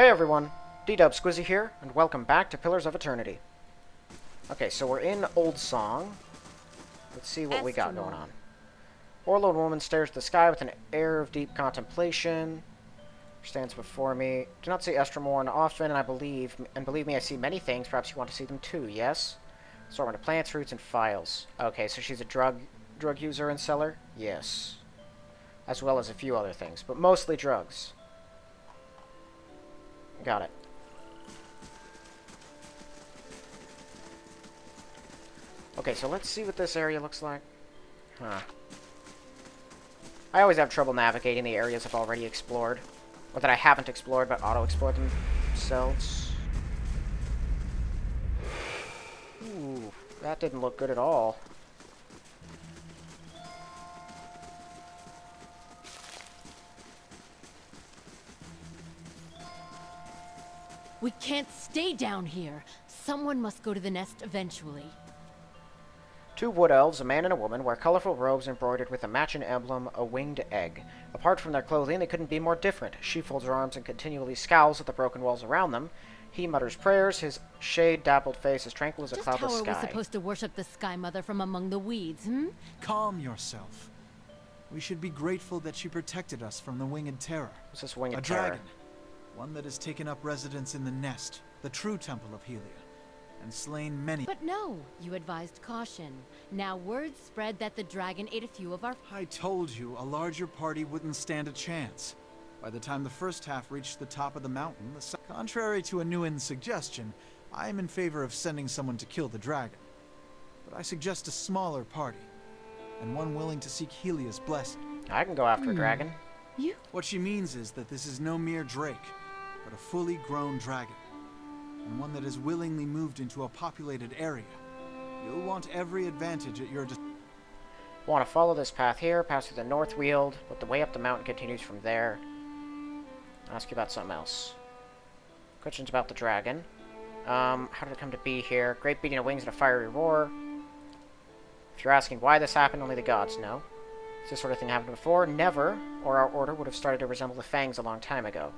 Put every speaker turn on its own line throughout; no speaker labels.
Hey everyone, D-Dub Squizzy here, and welcome back to Pillars of Eternity. Okay, so we're in Old Song. Let's see what we got going on. Orlode woman stares at the sky with an air of deep contemplation. Stands before me. Do not see Estromorn often, and believe me, I see many things. Perhaps you want to see them too, yes? Assortment of plants, fruits, and files. Okay, so she's a drug user and seller? Yes. As well as a few other things, but mostly drugs. Got it. Okay, so let's see what this area looks like. Huh. I always have trouble navigating the areas I've already explored. Or that I haven't explored, but auto-explored themselves. Ooh, that didn't look good at all.
We can't stay down here. Someone must go to the nest eventually.
Two wood elves, a man and a woman, wear colorful robes embroidered with a matching emblem, a winged egg. Apart from their clothing, they couldn't be more different. She folds her arms and continually scowls at the broken walls around them. He mutters prayers, his shade-dappled face as tranquil as a cloudless sky.
Just how are we supposed to worship the Sky Mother from among the weeds,
Calm yourself. We should be grateful that she protected us from the winged terror.
What's this winged
terror?
terror?
A dragon. One that has taken up residence in the nest, the true temple of Helia, and slain many.
But no, you advised caution. Now word spread that the dragon ate a few of our...
I told you a larger party wouldn't stand a chance. By the time the first half reached the top of the mountain, contrary to Anuin's suggestion, I am in favor of sending someone to kill the dragon. But I suggest a smaller party, and one willing to seek Helia's blessing.
I can go after a dragon.
You?
What she means is that this is no mere drake, but a fully grown dragon, and one that has willingly moved into a populated area. You'll want every advantage at your disposal.
Want to follow this path here, pass through the North Weald, but the way up the mountain continues from there. I'll ask you about something else. Questions about the dragon. How did it come to be here? Great beating of wings and a fiery roar. If you're asking why this happened, only the gods know. Has this sort of thing happened before? Never, or our order would have started to resemble the Fangs a long time ago.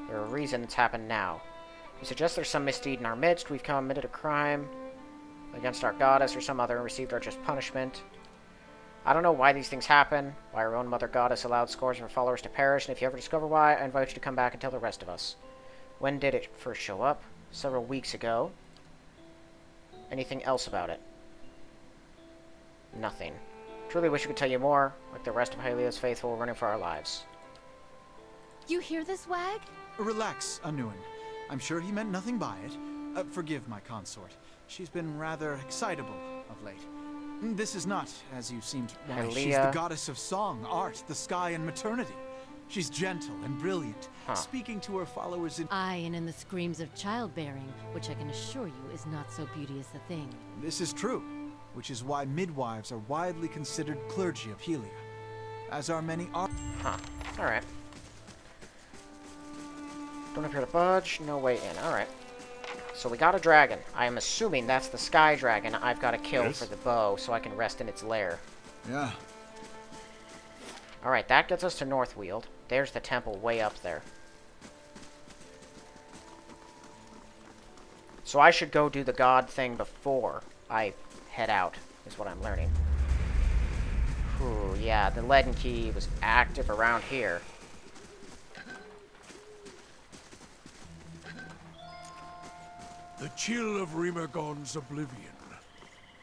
There's a reason it's happened now. We suggest there's some misdeed in our midst. We've committed a crime against our goddess or some other and received our just punishment. I don't know why these things happen, why our own mother goddess allowed scores of her followers to perish, and if you ever discover why, I invite you to come back and tell the rest of us. When did it first show up? Several weeks ago. Anything else about it? Nothing. Truly wish we could tell you more, like the rest of Helia's faithful running for our lives.
You hear this, Wag?
Relax, Anuin. I'm sure he meant nothing by it. Forgive my consort. She's been rather excitable of late. This is not, as you seemed. Why, she's the goddess of song, art, the sky, and maternity. She's gentle and brilliant, speaking to her followers in...
Aye, and in the screams of childbearing, which I can assure you is not so beauteous a thing.
This is true, which is why midwives are widely considered clergy of Helia, as are many art...
Alright. Don't appear to budge, no way in. Alright. So we got a dragon. I am assuming that's the sky dragon I've got to kill for the bow so I can rest in its lair.
Yeah.
Alright, that gets us to North Weald. There's the temple way up there. So I should go do the god thing before I head out, is what I'm learning. Whew, yeah, the leaden key was active around here.
The chill of Rimagon's oblivion.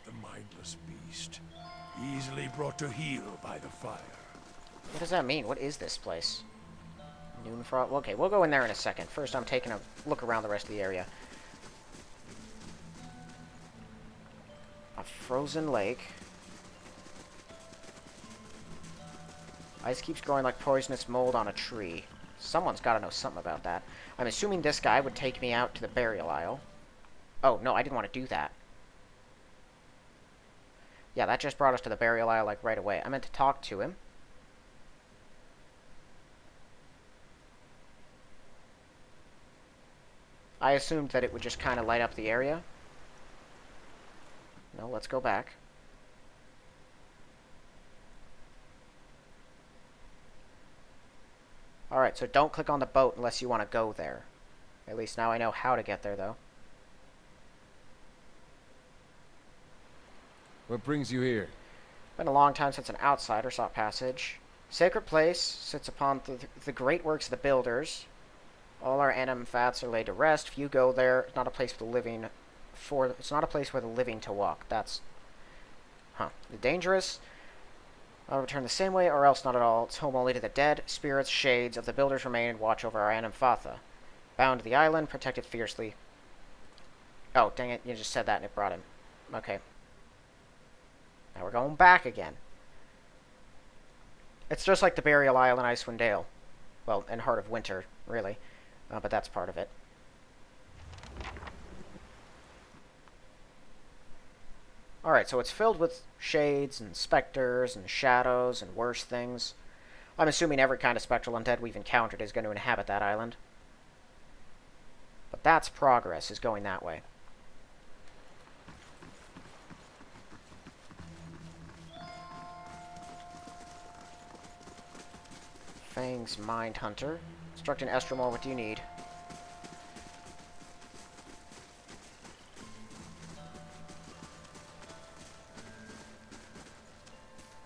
The mindless beast. Easily brought to heel by the fire.
What does that mean? What is this place? Noonfrost? Okay, we'll go in there in a second. First, I'm taking a look around the rest of the area. A frozen lake. Ice keeps growing like poisonous mold on a tree. Someone's got to know something about that. I'm assuming this guy would take me out to the burial isle. Oh, no, I didn't want to do that. Yeah, that just brought us to the burial isle, like, right away. I meant to talk to him. I assumed that it would just kind of light up the area. No, let's go back. Alright, so don't click on the boat unless you want to go there. At least now I know how to get there, though.
What brings you here?
Been a long time since an outsider sought passage. Sacred place sits upon the great works of the builders. All our animal fats are laid to rest. Few go there. It's not a place for the living. It's not a place for the living to walk. That's dangerous. I'll return the same way, or else not at all. It's home only to the dead. Spirits, shades of the builders remain and watch over our Anamfatha. Bound to the island, protected fiercely. Oh, dang it! You just said that and it brought him. Okay. Now we're going back again. It's just like the Burial Isle in Icewind Dale. Well, in Heart of Winter, really. But that's part of it. Alright, so it's filled with shades and specters and shadows and worse things. I'm assuming every kind of spectral undead we've encountered is going to inhabit that island. But that's progress, is going that way. Fang's Mind Hunter. Instructing Estromor, what do you need?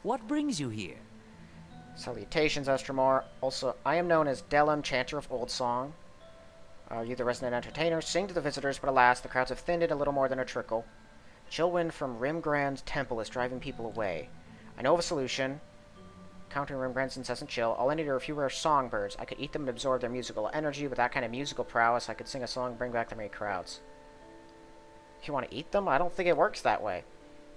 What brings you here?
Salutations, Estromor. Also, I am known as Delum, Chanter of Old Song. Are you the resident entertainer? Sing to the visitors, but alas, the crowds have thinned it a little more than a trickle. Chill wind from Rimgrand's temple is driving people away. I know of a solution. Countering Rimgrand's incessant chill, all I need are a few rare songbirds. I could eat them and absorb their musical energy. With that kind of musical prowess, I could sing a song and bring back the many crowds. You want to eat them? I don't think it works that way.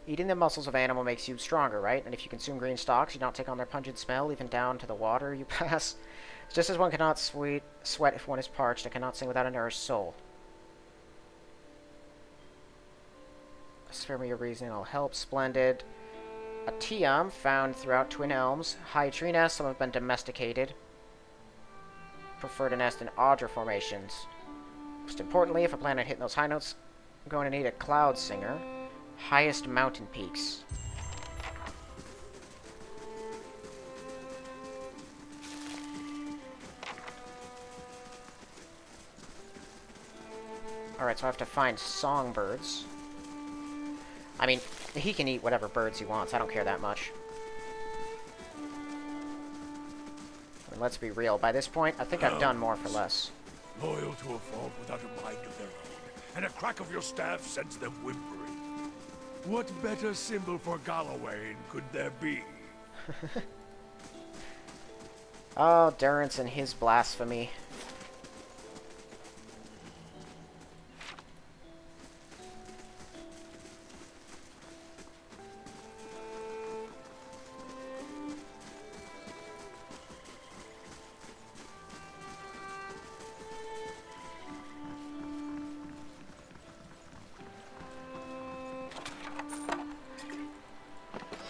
Eating the muscles of animal makes you stronger, right? And if you consume green stalks, you don't take on their pungent smell, even down to the water you pass. It's just as one cannot sweat if one is parched, and cannot sing without a nourished soul. Spare me your reasoning, I'll help. Splendid. A Tiam found throughout Twin Elms. High tree nests, some have been domesticated. Prefer to nest in Audra formations. Most importantly, if I plan on hitting those high notes, I'm going to need a Cloud Singer. Highest mountain peaks. Alright, so I have to find songbirds. I mean, he can eat whatever birds he wants. I don't care that much. I mean, let's be real. By this point, I think I've done more for less.
Loyal to a fault without a mind of their own, and a crack of your staff sends them whimpering. What better symbol for Gallowayne could there be?
Oh, Durrance and his blasphemy.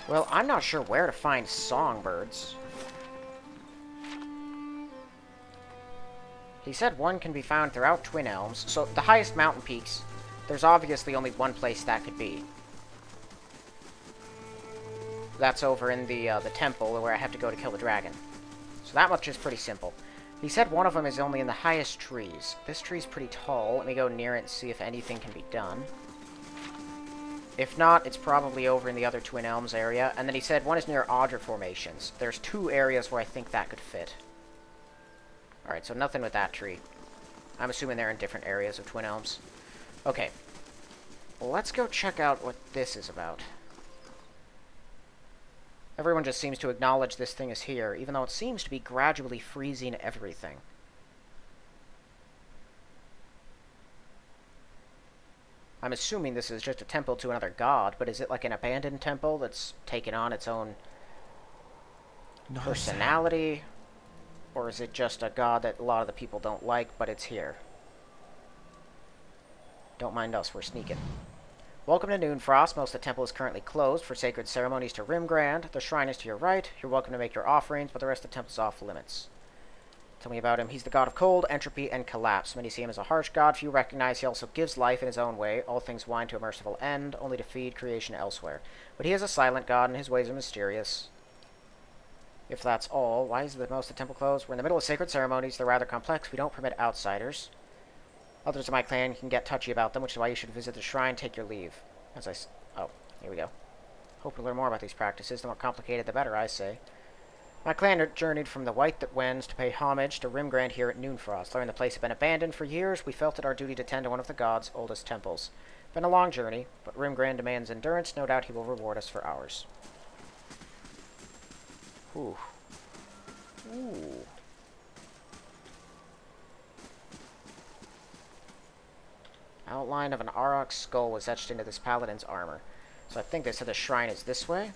Well, I'm not sure where to find songbirds. He said one can be found throughout Twin Elms, so the highest mountain peaks, there's obviously only one place that could be. That's over in the temple where I have to go to kill the dragon. So that much is pretty simple. He said one of them is only in the highest trees. This tree's pretty tall. Let me go near it and see if anything can be done. If not, it's probably over in the other Twin Elms area. And then he said one is near Audra formations. There's 2 areas where I think that could fit. Alright, so nothing with that tree. I'm assuming they're in different areas of Twin Elms. Okay. Well, let's go check out what this is about. Everyone just seems to acknowledge this thing is here, even though it seems to be gradually freezing everything. I'm assuming this is just a temple to another god, but is it like an abandoned temple that's taken on its own personality? Or is it just a god that a lot of the people don't like, but it's here? Don't mind us, we're sneaking. Welcome to Noonfrost. Most of the temple is currently closed for sacred ceremonies to Rimgrand. The shrine is to your right. You're welcome to make your offerings, but the rest of the temple's off limits. Tell me about him. He's the god of cold, entropy, and collapse. Many see him as a harsh god. Few recognize he also gives life in his own way. All things wind to a merciful end, only to feed creation elsewhere. But he is a silent god, and his ways are mysterious. If that's all, why is most of the temple closed? We're in the middle of sacred ceremonies. They're rather complex. We don't permit outsiders. Others of my clan can get touchy about them, which is why you should visit the shrine, take your leave. Oh, here we go. Hope to learn more about these practices. The more complicated, the better, I say. My clan journeyed from the White That Wends to pay homage to Rimgrand here at Noonfrost. Learned the place had been abandoned for years, we felt it our duty to tend to one of the gods' oldest temples. Been a long journey, but Rimgrand demands endurance. No doubt he will reward us for ours. Ooh. Ooh. Outline of an Auroch skull was etched into this paladin's armor. So I think they said the shrine is this way.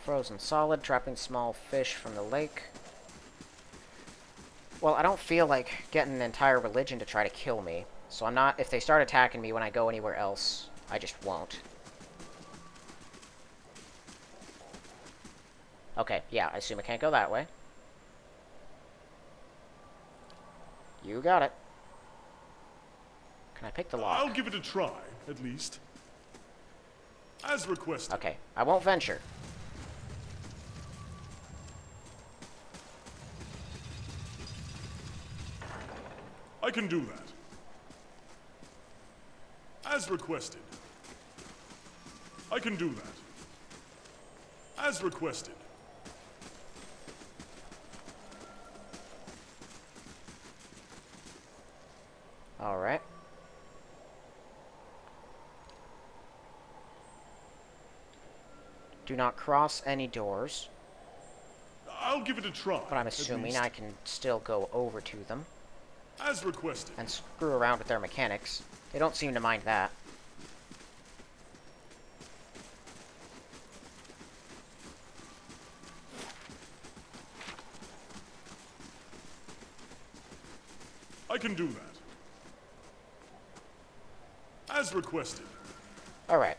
Frozen solid, trapping small fish from the lake. Well, I don't feel like getting an entire religion to try to kill me. So I'm not... If they start attacking me when I go anywhere else, I just won't. Okay, yeah, I assume I can't go that way. You got it. Can I pick the lock?
I'll give it a try, at least. As requested.
Okay, I won't venture.
I can do that. As requested. I can do that. As requested.
Alright. Do not cross any doors.
I'll give it a try.
But I'm assuming I can still go over to them.
As requested.
And screw around with their mechanics. They don't seem to mind that.
I can do that. As requested.
Alright.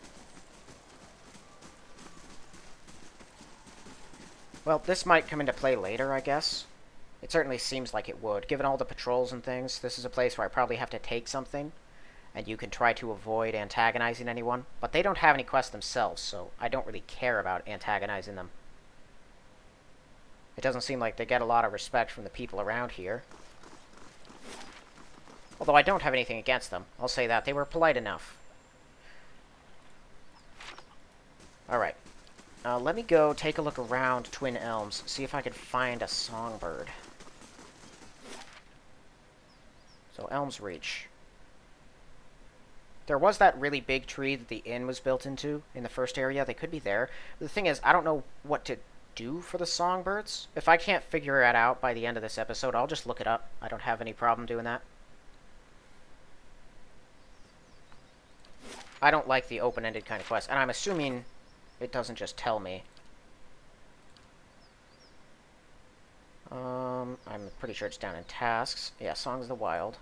Well, this might come into play later, I guess. It certainly seems like it would. Given all the patrols and things, this is a place where I probably have to take something, and you can try to avoid antagonizing anyone. But they don't have any quests themselves, so I don't really care about antagonizing them. It doesn't seem like they get a lot of respect from the people around here. Although I don't have anything against them. I'll say that. They were polite enough. Alright. Let me go take a look around Twin Elms, see if I could find a songbird. So, Elms Reach. There was that really big tree that the inn was built into in the first area. They could be there. But the thing is, I don't know what to do for the songbirds. If I can't figure it out by the end of this episode, I'll just look it up. I don't have any problem doing that. I don't like the open-ended kind of quest, and I'm assuming it doesn't just tell me. I'm pretty sure it's down in tasks. Yeah, Songs of the Wild.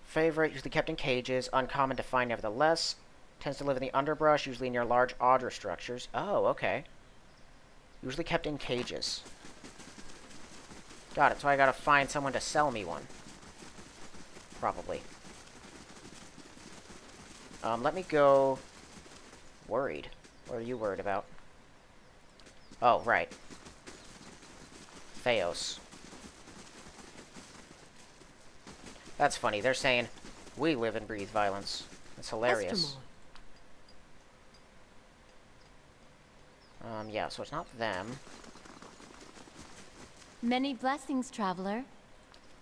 Favorite, usually kept in cages. Uncommon to find nevertheless. Tends to live in the underbrush, usually near large otter structures. Oh, okay. Usually kept in cages. Got it, so I gotta find someone to sell me one. Probably. Let me go... Worried. What are you worried about? Oh, right. Theos. That's funny. They're saying, we live and breathe violence. It's hilarious. Yeah, so it's not them.
Many blessings, traveler.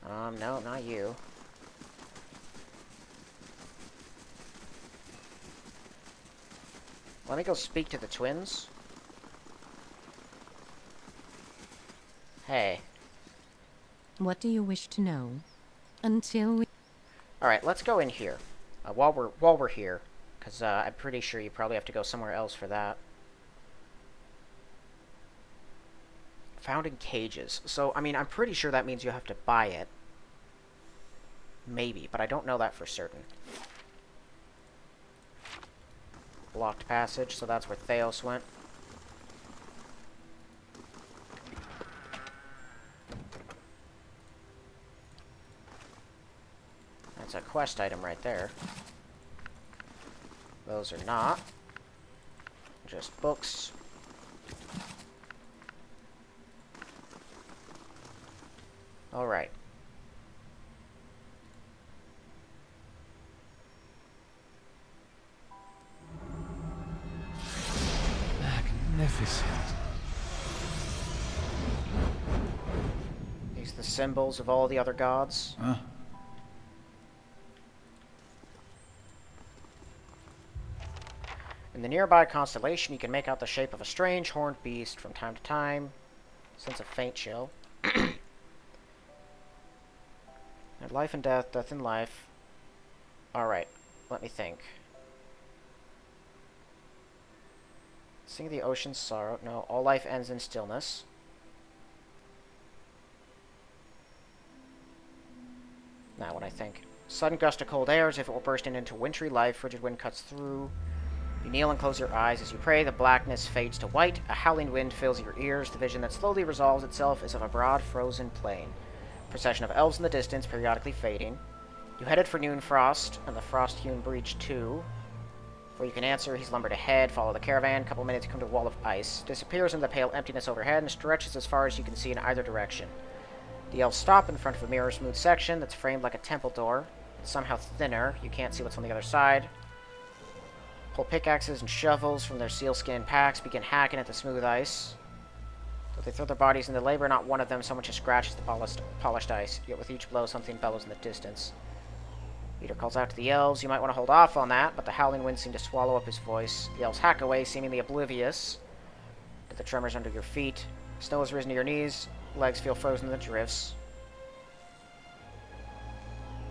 No, not you. Let me go speak to the twins. Hey.
What do you wish to know? Until we...
Alright, let's go in here. While we're here. Because I'm pretty sure you probably have to go somewhere else for that. Found in cages. So, I mean, I'm pretty sure that means you have to buy it. Maybe, but I don't know that for certain. Blocked passage, so that's where Theos went. That's a quest item right there. Those are not. Just books. Alright.
Magnificent.
These are the symbols of all the other gods.
Huh?
In the nearby constellation, you can make out the shape of a strange horned beast from time to time. Sense of faint chill. And life and death, death and life. Alright, let me think. Sing the ocean's sorrow. No, all life ends in stillness. Now, what I think. Sudden gust of cold air as if it were bursting into wintry life. Frigid wind cuts through. You kneel and close your eyes as you pray. The blackness fades to white. A howling wind fills your ears. The vision that slowly resolves itself is of a broad, frozen plain. Procession of elves in the distance, periodically fading. You headed for Noonfrost, and the frost-hewn breach too. Before you can answer, he's lumbered ahead. Follow the caravan. Couple minutes, you come to a wall of ice. Disappears into the pale emptiness overhead and stretches as far as you can see in either direction. The elves stop in front of a mirror-smooth section that's framed like a temple door. It's somehow thinner. You can't see what's on the other side. Pull pickaxes and shovels from their sealskin packs. Begin hacking at the smooth ice. Though they throw their bodies into labor, not one of them so much as scratches the polished ice. Yet with each blow, something bellows in the distance. Leader calls out to the elves. You might want to hold off on that, but the howling winds seem to swallow up his voice. The elves hack away, seemingly oblivious to the tremors under your feet. Snow has risen to your knees. Legs feel frozen in the drifts.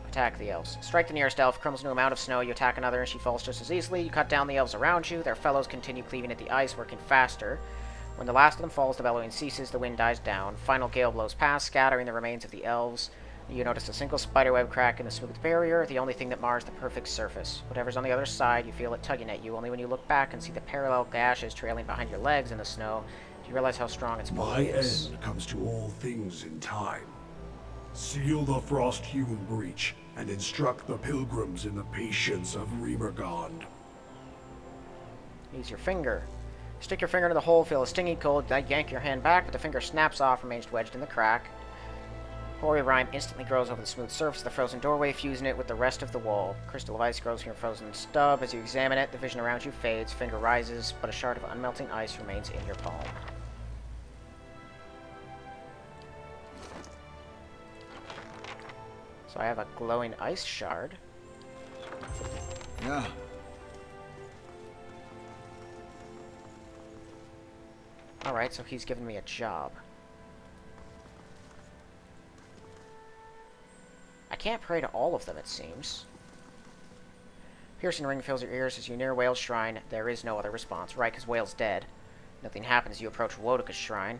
Attack the elves. Strike the nearest elf. Crumbles into a mound of snow. You attack another, and she falls just as easily. You cut down the elves around you. Their fellows continue cleaving at the ice, working faster. When the last of them falls, the bellowing ceases. The wind dies down. Final gale blows past, scattering the remains of the elves. You notice a single spiderweb crack in the smooth barrier, the only thing that mars the perfect surface. Whatever's on the other side, you feel it tugging at you. Only when you look back and see the parallel gashes trailing behind your legs in the snow, do you realize how strong its pull
My
is.
end comes to all things in time. Seal the frost-hewn breach, and instruct the pilgrims in the patience of Remergond.
Use your finger. Stick your finger into the hole, feel a stinging cold, yank your hand back, but the finger snaps off, remains wedged in the crack. Hoary rime instantly grows over the smooth surface of the frozen doorway, fusing it with the rest of the wall. Crystal of ice grows from your frozen stub. As you examine it, the vision around you fades, finger rises, but a shard of unmelting ice remains in your palm. So I have a glowing ice shard.
Yeah.
Alright, so he's given me a job. I can't pray to all of them, it seems. Piercing ring fills your ears as you near Whale's shrine. There is no other response. Right, because Whale's dead. Nothing happens as you approach Wodoka's shrine.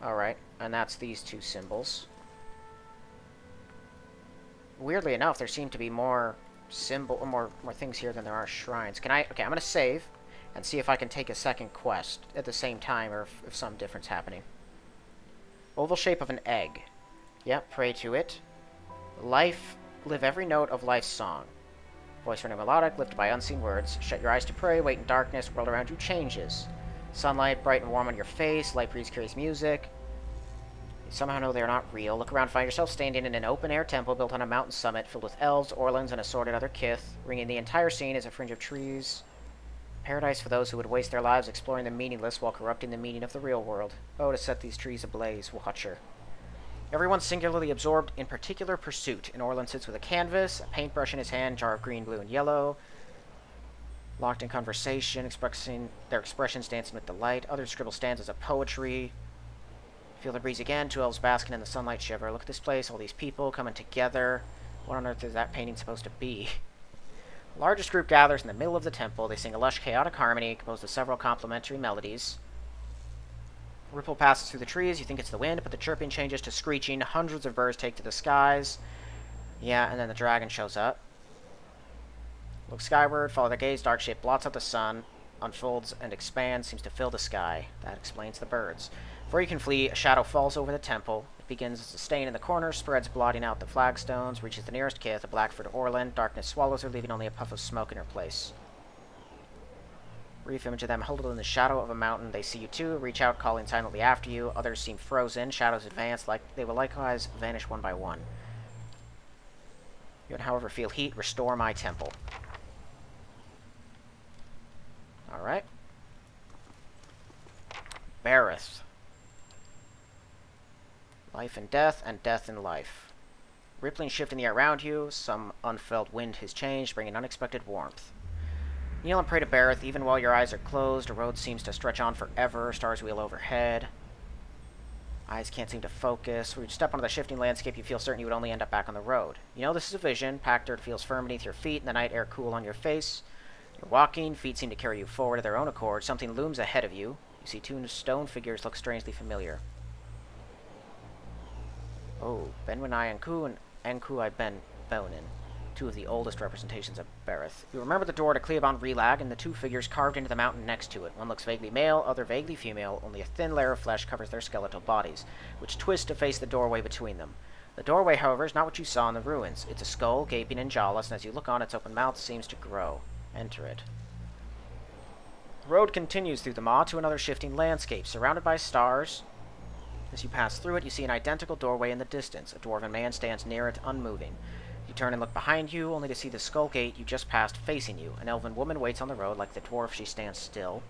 Alright, and that's these two symbols. Weirdly enough, there seem to be more more things here than there are shrines. Can I... Okay, I'm going to save and see if I can take a second quest at the same time, or if some difference happening. Oval shape of an egg. Yep, pray to it. Life, live every note of life's song. Voice running melodic, lifted by unseen words. Shut your eyes to pray, wait in darkness, world around you changes. Sunlight, bright and warm on your face, light breeze carries music. You somehow know they are not real. Look around, find yourself standing in an open-air temple built on a mountain summit, filled with elves, orlans, and assorted other kith. Ringing the entire scene is a fringe of trees. Paradise for those who would waste their lives exploring the meaningless while corrupting the meaning of the real world. Oh, to set these trees ablaze, Watcher. Everyone's singularly absorbed in particular pursuit. An Orlan sits with a canvas, a paintbrush in his hand, jar of green, blue, and yellow. Locked in conversation, expressing their expressions dancing with delight. Others scribble stanzas of poetry. Feel the breeze again, two elves basking in the sunlight shiver. Look at this place, all these people coming together. What on earth is that painting supposed to be? The largest group gathers in the middle of the temple. They sing a lush, chaotic harmony composed of several complementary melodies. A ripple passes through the trees. You think it's the wind, but the chirping changes to screeching. Hundreds of birds take to the skies. Yeah, and then the dragon shows up. Look skyward, follow their gaze. Dark shape blots out the sun, unfolds and expands, seems to fill the sky. That explains the birds. Before you can flee, a shadow falls over the temple. begins as a stain in the corner, spreads, blotting out the flagstones, reaches the nearest kith, a Blackford Orland. Darkness swallows her, leaving only a puff of smoke in her place. Brief image of them huddled in the shadow of a mountain. They see you too, reach out, calling silently after you. Others seem frozen. Shadows advance, like they will likewise vanish one by one. You would, however, feel heat. Restore my temple. Alright. Bareth. Life and death in life. Rippling shift in the air around you. Some unfelt wind has changed, bringing unexpected warmth. Kneel and pray to Bareth, even while your eyes are closed. A road seems to stretch on forever. Stars wheel overhead. Eyes can't seem to focus. When you step onto the shifting landscape, you feel certain you would only end up back on the road. You know this is a vision. Packed dirt feels firm beneath your feet, and the night air cool on your face. You're walking. Feet seem to carry you forward of their own accord. Something looms ahead of you. You see two stone figures look strangely familiar. Oh, Benwinai Enku and Enku Ben Bonin, two of the oldest representations of Bareth. You remember the door to Cleobon Relag and the two figures carved into the mountain next to it. One looks vaguely male, other vaguely female. Only a thin layer of flesh covers their skeletal bodies, which twist to face the doorway between them. The doorway, however, is not what you saw in the ruins. It's a skull, gaping and jawless, and as you look on, its open mouth seems to grow. Enter it. The road continues through the maw to another shifting landscape, surrounded by stars. As you pass through it, you see an identical doorway in the distance. A dwarven man stands near it, unmoving. You turn and look behind you, only to see the skull gate you just passed facing you. An elven woman waits on the road. Like the dwarf, she stands still.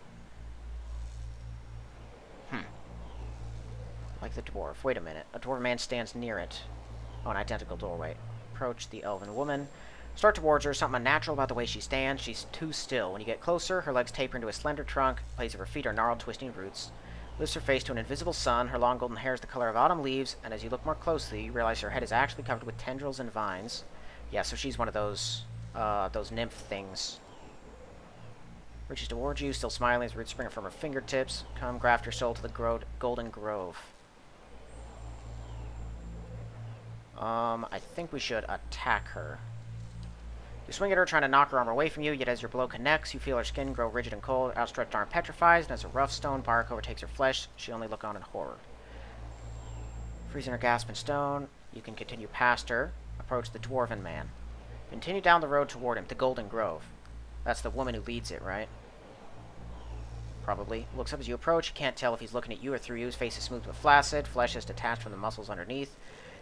Like the dwarf. Wait a minute. A dwarven man stands near it. Oh, an identical doorway. Approach the elven woman. Start towards her. Something unnatural about the way she stands. She's too still. When you get closer, her legs taper into a slender trunk. The blades of her feet are gnarled, twisting roots. Lifts her face to an invisible sun. Her long golden hair is the color of autumn leaves, and as you look more closely, you realize her head is actually covered with tendrils and vines. Yeah, so she's one of those nymph things. Reaches towards you, still smiling as roots spring from her fingertips. Come, graft your soul to the golden grove. I think we should attack her. You swing at her, trying to knock her arm away from you, yet as your blow connects, you feel her skin grow rigid and cold. Outstretched arm petrifies, and as a rough stone bark overtakes her flesh, she only look on in horror. Freezing her gasp in stone, you can continue past her. Approach the dwarven man. Continue down the road toward him, the Golden Grove. That's the woman who leads it, right? Probably. Looks up as you approach. You can't tell if he's looking at you or through you. His face is smooth but flaccid. Flesh is detached from the muscles underneath.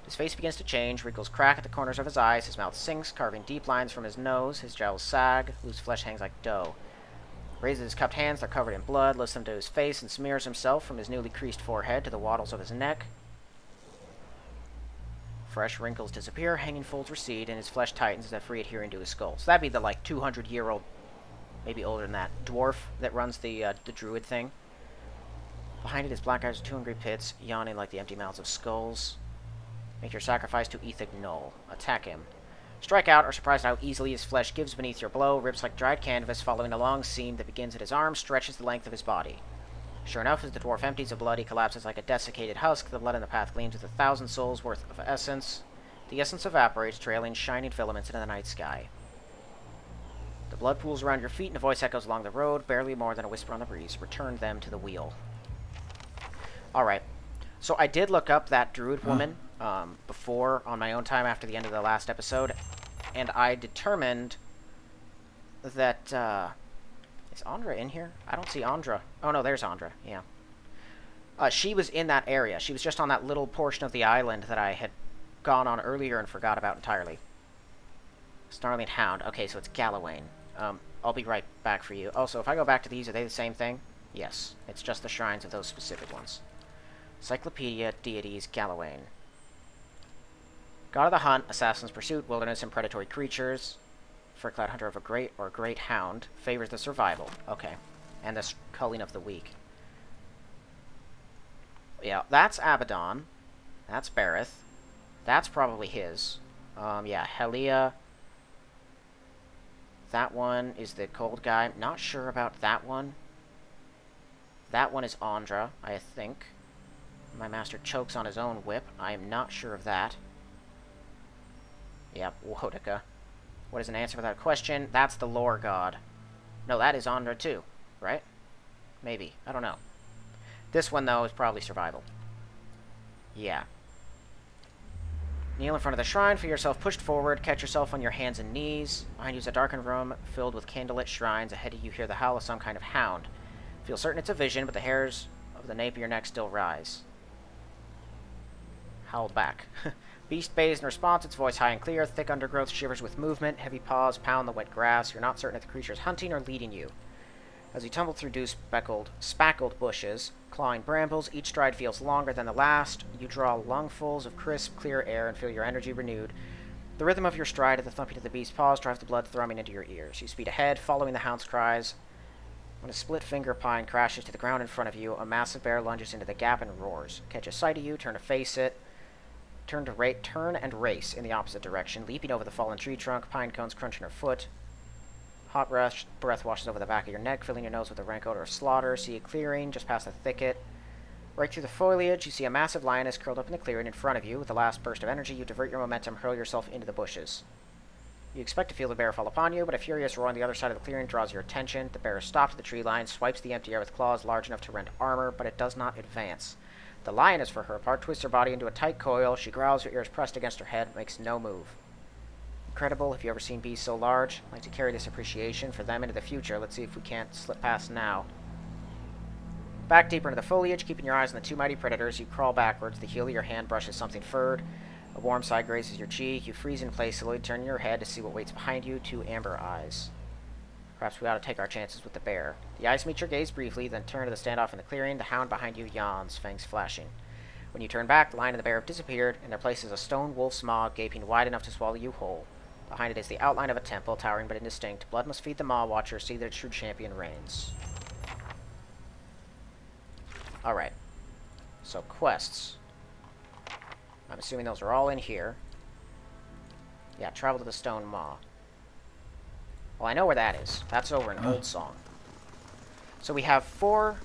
His face begins to change. Wrinkles crack at the corners of his eyes. His mouth sinks, carving deep lines from his nose. His jowls sag. Loose flesh hangs like dough. Raises his cupped hands. They're covered in blood. Lifts them to his face and smears himself from his newly creased forehead to the wattles of his neck. Fresh wrinkles disappear. Hanging folds recede, and his flesh tightens as if free adhering to his skull. So that'd be the, 200-year-old, maybe older than that, dwarf that runs the druid thing. Behind it, his black eyes are two hungry pits, yawning like the empty mouths of skulls. Make your sacrifice to Ethig Null. Attack him. Strike out, or surprised at how easily his flesh gives beneath your blow, rips like dried canvas, following a long seam that begins at his arm, stretches the length of his body. Sure enough, as the dwarf empties of blood, he collapses like a desiccated husk. The blood in the path gleams with 1,000 souls worth of essence. The essence evaporates, trailing shining filaments into the night sky. The blood pools around your feet, and a voice echoes along the road, barely more than a whisper on the breeze. Return them to the wheel. Alright. So I did look up that druid woman before on my own time after the end of the last episode, and I determined that is Andra in here? I don't see Andra. Oh no, there's Andra. Yeah. She was in that area. She was just on that little portion of the island that I had gone on earlier and forgot about entirely. Snarling Hound. Okay, so it's Galawain. I'll be right back for you. Also, if I go back to these, are they the same thing? Yes. It's just the shrines of those specific ones. Cyclopedia, Deities, Galawain. God of the Hunt, Assassin's Pursuit, Wilderness, and Predatory Creatures. Fur-clad Hunter of a Great Hound. Favors the survival. Okay. And the culling of the weak. Yeah, that's Abaddon. That's Bareth. That's probably his. Yeah, Helia. That one is the cold guy. Not sure about that one. That one is Andra, I think. My master chokes on his own whip. I am not sure of that. Yep, Wodika. What is an answer without a question? That's the lore god. No, that is Andra too, right? Maybe. I don't know. This one, though, is probably survival. Yeah. Kneel in front of the shrine, feel yourself pushed forward, catch yourself on your hands and knees. Behind you is a darkened room filled with candlelit shrines. Ahead of you hear the howl of some kind of hound. Feel certain it's a vision, but the hairs of the nape of your neck still rise. Howl back. Beast bays in response, its voice high and clear. Thick undergrowth shivers with movement. Heavy paws pound the wet grass. You're not certain if the creature is hunting or leading you. As you tumble through spackled bushes, clawing brambles, each stride feels longer than the last. You draw lungfuls of crisp, clear air and feel your energy renewed. The rhythm of your stride and the thumping of the beast's paws drives the blood thrumming into your ears. You speed ahead, following the hound's cries. When a split-finger pine crashes to the ground in front of you, a massive bear lunges into the gap and roars. Catches sight of you, turn to face it. Turn and race in the opposite direction, leaping over the fallen tree trunk, pine cones crunch underfoot. Hot breath washes over the back of your neck, filling your nose with the rank odor of slaughter. See a clearing just past the thicket. Right through the foliage, you see a massive lioness curled up in the clearing in front of you. With the last burst of energy, you divert your momentum, hurl yourself into the bushes. You expect to feel the bear fall upon you, but a furious roar on the other side of the clearing draws your attention. The bear is stopped at the tree line, swipes the empty air with claws large enough to rend armor, but it does not advance. The lioness, for her part, twists her body into a tight coil. She growls, her ears pressed against her head, makes no move. Incredible. Have you ever seen beasts so large? I'd like to carry this appreciation for them into the future. Let's see if we can't slip past now. Back deeper into the foliage, keeping your eyes on the two mighty predators, you crawl backwards. The heel of your hand brushes something furred. A warm side grazes your cheek. You freeze in place, slowly turning your head to see what waits behind you. Two amber eyes. Perhaps we ought to take our chances with the bear. The eyes meet your gaze briefly, then turn to the standoff in the clearing. The hound behind you yawns, fangs flashing. When you turn back, the lion and the bear have disappeared. In their place is a stone wolf's maw, gaping wide enough to swallow you whole. Behind it is the outline of a temple, towering but indistinct. Blood must feed the maw watcher, see that its true champion reigns. Alright. So, quests. I'm assuming those are all in here. Yeah, travel to the stone maw. Well, I know where that is. That's over in Old Song. So we have 4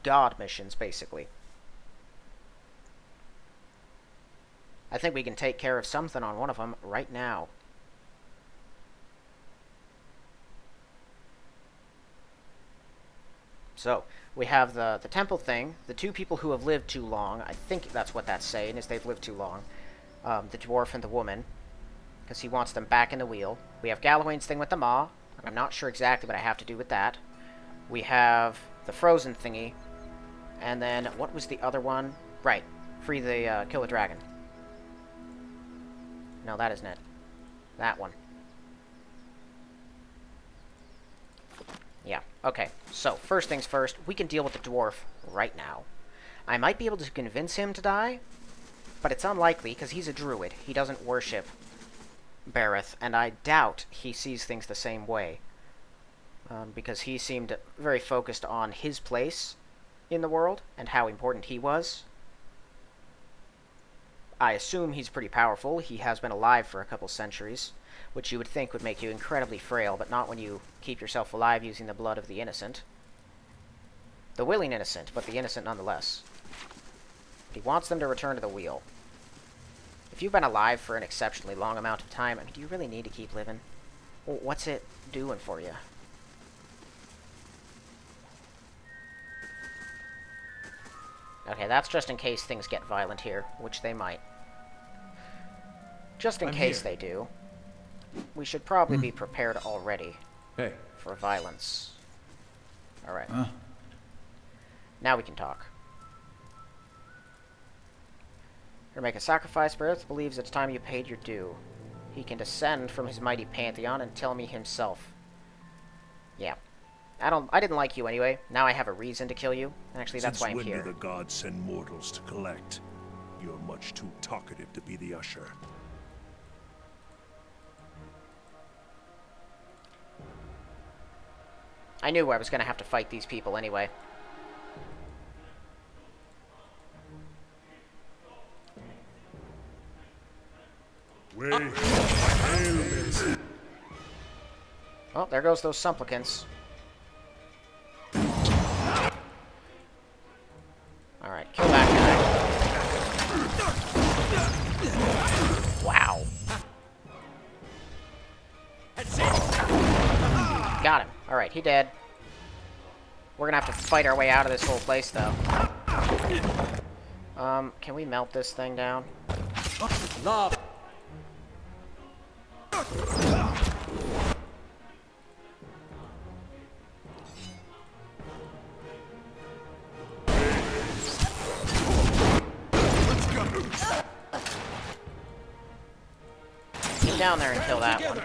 god missions, basically. I think we can take care of something on one of them right now. So, we have the temple thing, the 2 people who have lived too long. I think that's what that's saying, is they've lived too long. The dwarf and the woman, because he wants them back in the wheel. We have Galawain's thing with the maw. I'm not sure exactly what I have to do with that. We have the frozen thingy. And then, what was the other one? Right, free the, kill the dragon. No, that isn't it. That one. Yeah, okay. So, first things first, we can deal with the dwarf right now. I might be able to convince him to die, but it's unlikely, because he's a druid. He doesn't worship Bareth, and I doubt he sees things the same way. Because he seemed very focused on his place in the world, and how important he was. I assume he's pretty powerful. He has been alive for a couple centuries, which you would think would make you incredibly frail, but not when you keep yourself alive using the blood of the innocent. The willing innocent, but the innocent nonetheless. He wants them to return to the wheel. If you've been alive for an exceptionally long amount of time, I mean, do you really need to keep living? Well, what's it doing for you? Okay, that's just in case things get violent here, which they might. Just in case they do. We should probably be prepared already for violence. Alright. Now we can talk. You're gonna make a sacrifice. Bareth believes it's time you paid your due. He can descend from his mighty pantheon and tell me himself. Yeah. I didn't like you anyway. Now I have a reason to kill you. Actually, that's why I'm here.
Since when do the gods send mortals to collect? You're much too talkative to be the usher.
I knew I was going to have to fight these people anyway. Oh, there goes those supplicants. Alright, kill that guy. Wow. Got him. Alright, he dead. We're gonna have to fight our way out of this whole place, though. Can we melt this thing down?
Love.
down there and kill that one.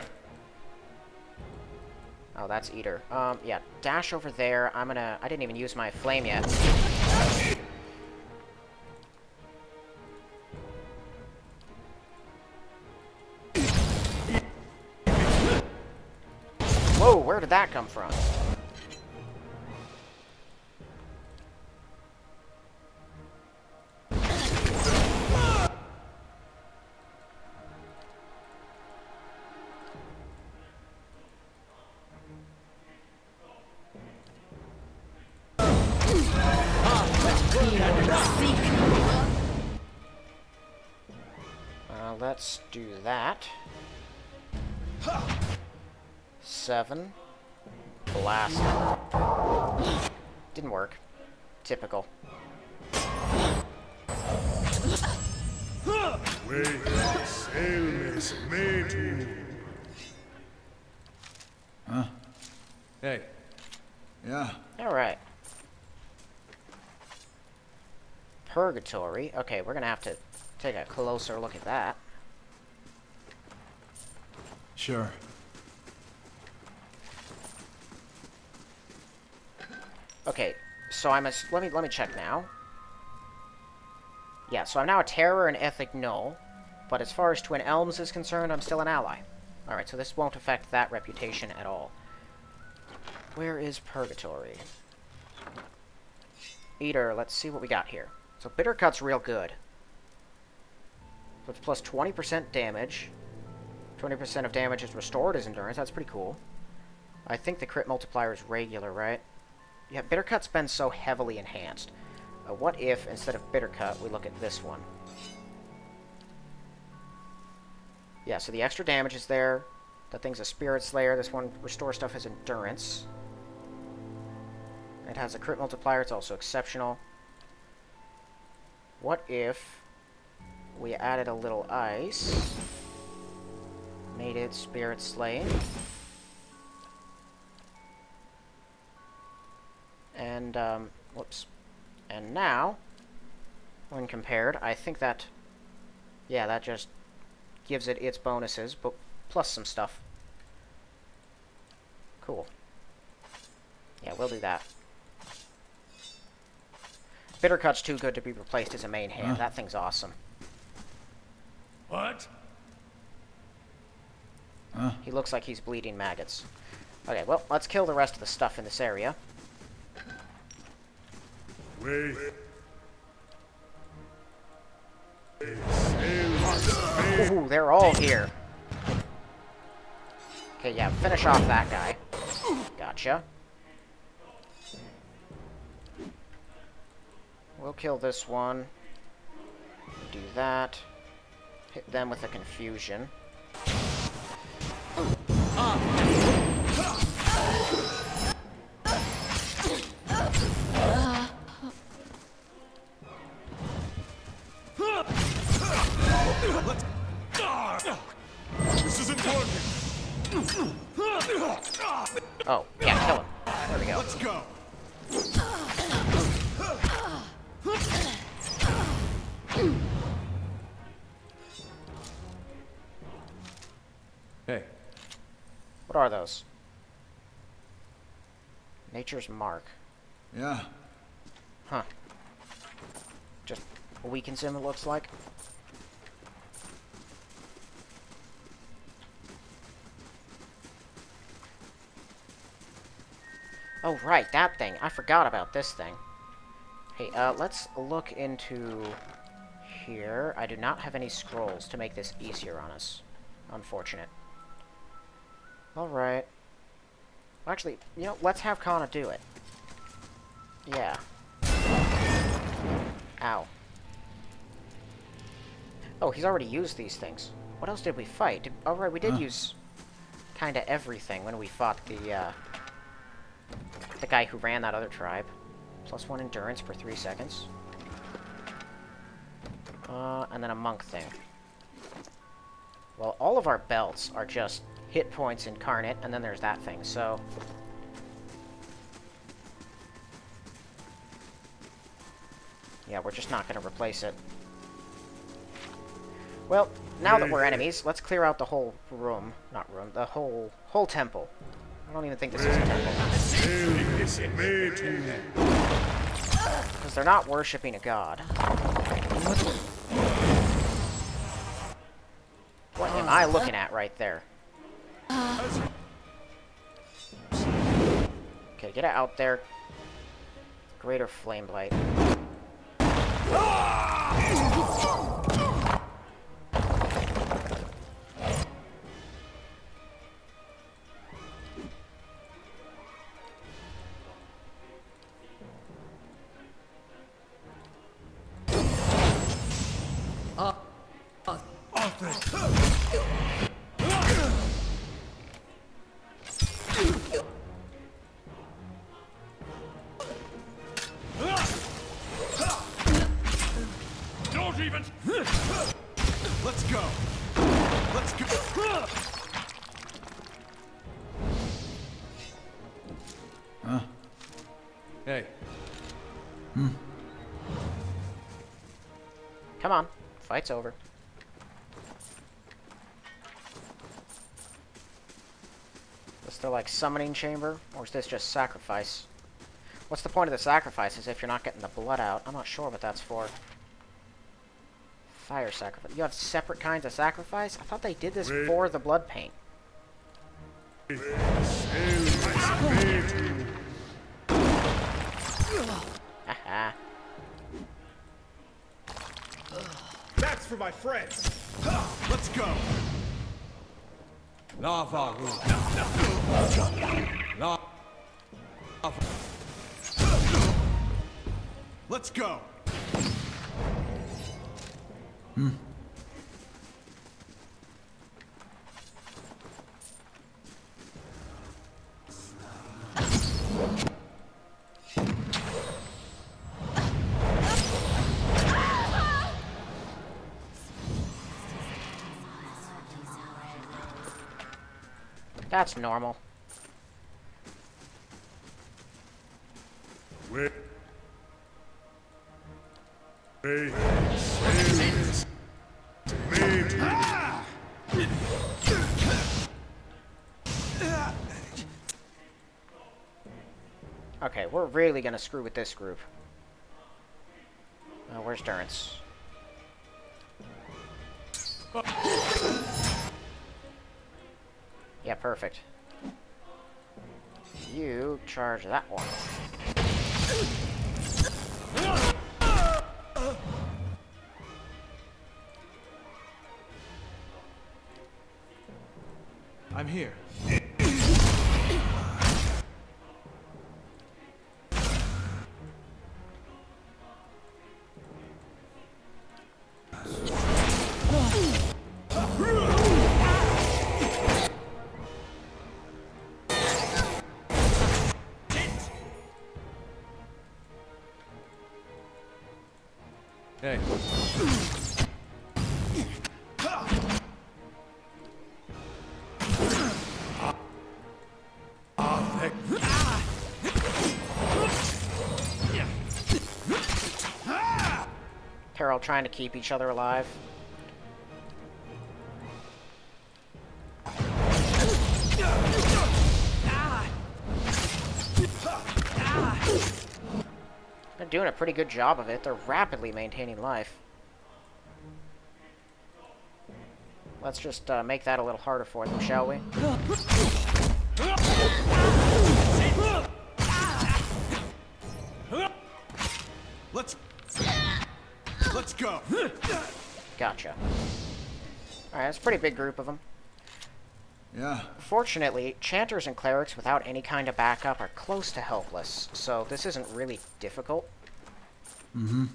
Oh, that's Eater. Yeah, dash over there. I didn't even use my flame yet. Whoa, where did that come from? Let's do that. 7. Blast. Didn't work. Typical.
Hey.
Yeah.
Alright. Purgatory. Okay, we're gonna have to take a closer look at that.
Sure.
Okay, so let me check now. Yeah, so I'm now a Terror and Ethnic Null, but as far as Twin Elms is concerned, I'm still an ally. Alright, so this won't affect that reputation at all. Where is Purgatory? Eater, let's see what we got here. So Bitter Cut's real good. So it's plus 20% damage. 20% of damage is restored as endurance. That's pretty cool. I think the crit multiplier is regular, right? Yeah, Bitter Cut's been so heavily enhanced. What if, instead of Bitter Cut, we look at this one? Yeah, so the extra damage is there. That thing's a Spirit Slayer. This one restores stuff as endurance. It has a crit multiplier. It's also exceptional. What if we added a little ice? Made it Spirit Slaying. And, whoops. And now, when compared, I think that, yeah, that just gives it its bonuses, but plus some stuff. Cool. Yeah, we'll do that. Bitter Cut's too good to be replaced as a main hand. That thing's awesome.
What?
He looks like he's bleeding maggots. Okay, well, let's kill the rest of the stuff in this area.
Wait.
Ooh, they're all here. Okay, yeah, finish off that guy. Gotcha. We'll kill this one. Do that. Hit them with a confusion.
This isn't working.
Oh, yeah, kill him. There we go.
Let's go.
Hey.
What are those? Nature's Mark.
Yeah.
Huh. Just weakens him, it looks like. Oh, right, that thing. I forgot about this thing. Hey, let's look into here. I do not have any scrolls to make this easier on us. Unfortunate. Alright. Well, actually, you know, let's have Kana do it. Yeah. Ow. Oh, he's already used these things. What else did we fight? Alright, we did use kinda everything when we fought the guy who ran that other tribe. +1 endurance for 3 seconds. And then a monk thing. Well, all of our belts are just hit points incarnate, and then there's that thing, so... yeah, we're just not going to replace it. Well, now that we're enemies, let's clear out the whole room. Not room, the whole temple. I don't even think this is a temple. Because they're not worshipping a god. What am I looking at right there? Okay, get it out there. Greater Flame Blight.
Don't even.
Let's go. Let's go. Huh?
Hey.
Come on. Fight's over. Is there like summoning chamber? Or is this just sacrifice? What's the point of the sacrifices if you're not getting the blood out? I'm not sure what that's for. Fire sacrifice. You have separate kinds of sacrifice? I thought they did this for the blood paint. Haha.
That's for my friends.
Let's go. Let's go.
That's normal.
Wait. Wait.
Okay, we're really gonna screw with this group. Where's Durance? Yeah, perfect. You charge that one.
I'm here.
Hey.
They're all trying to keep each other alive. They're doing a pretty good job of it. They're rapidly maintaining life. Let's just make that a little harder for them, shall we?
Let's go.
Gotcha. Alright, that's a pretty big group of them.
Yeah.
Fortunately, Chanters and Clerics without any kind of backup are close to helpless, so this isn't really difficult.
Mm-hmm.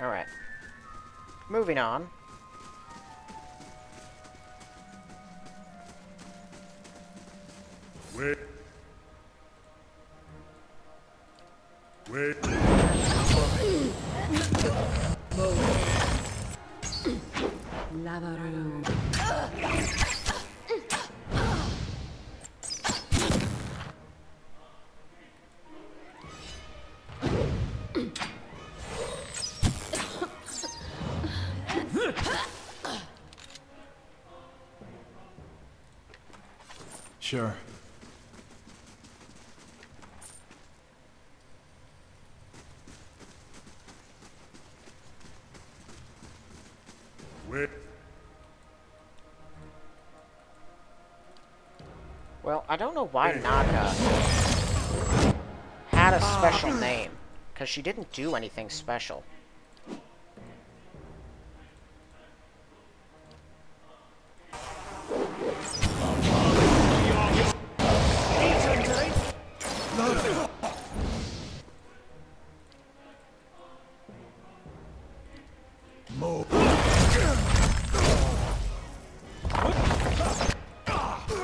Alright. Moving on.
Wait. Wait.
Sure.
Wait.
Well, I don't know why Naga had a special name, because she didn't do anything special.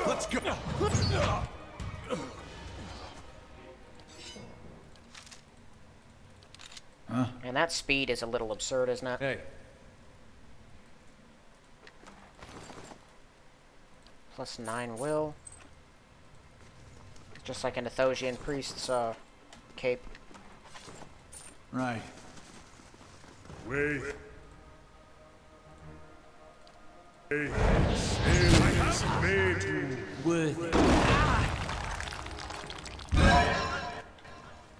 Let's go.
And that speed is a little absurd, isn't it?
Hey.
Plus 9 will. Just like an Athosian priest's cape.
Right.
Wait. Aliens made to
Worth it.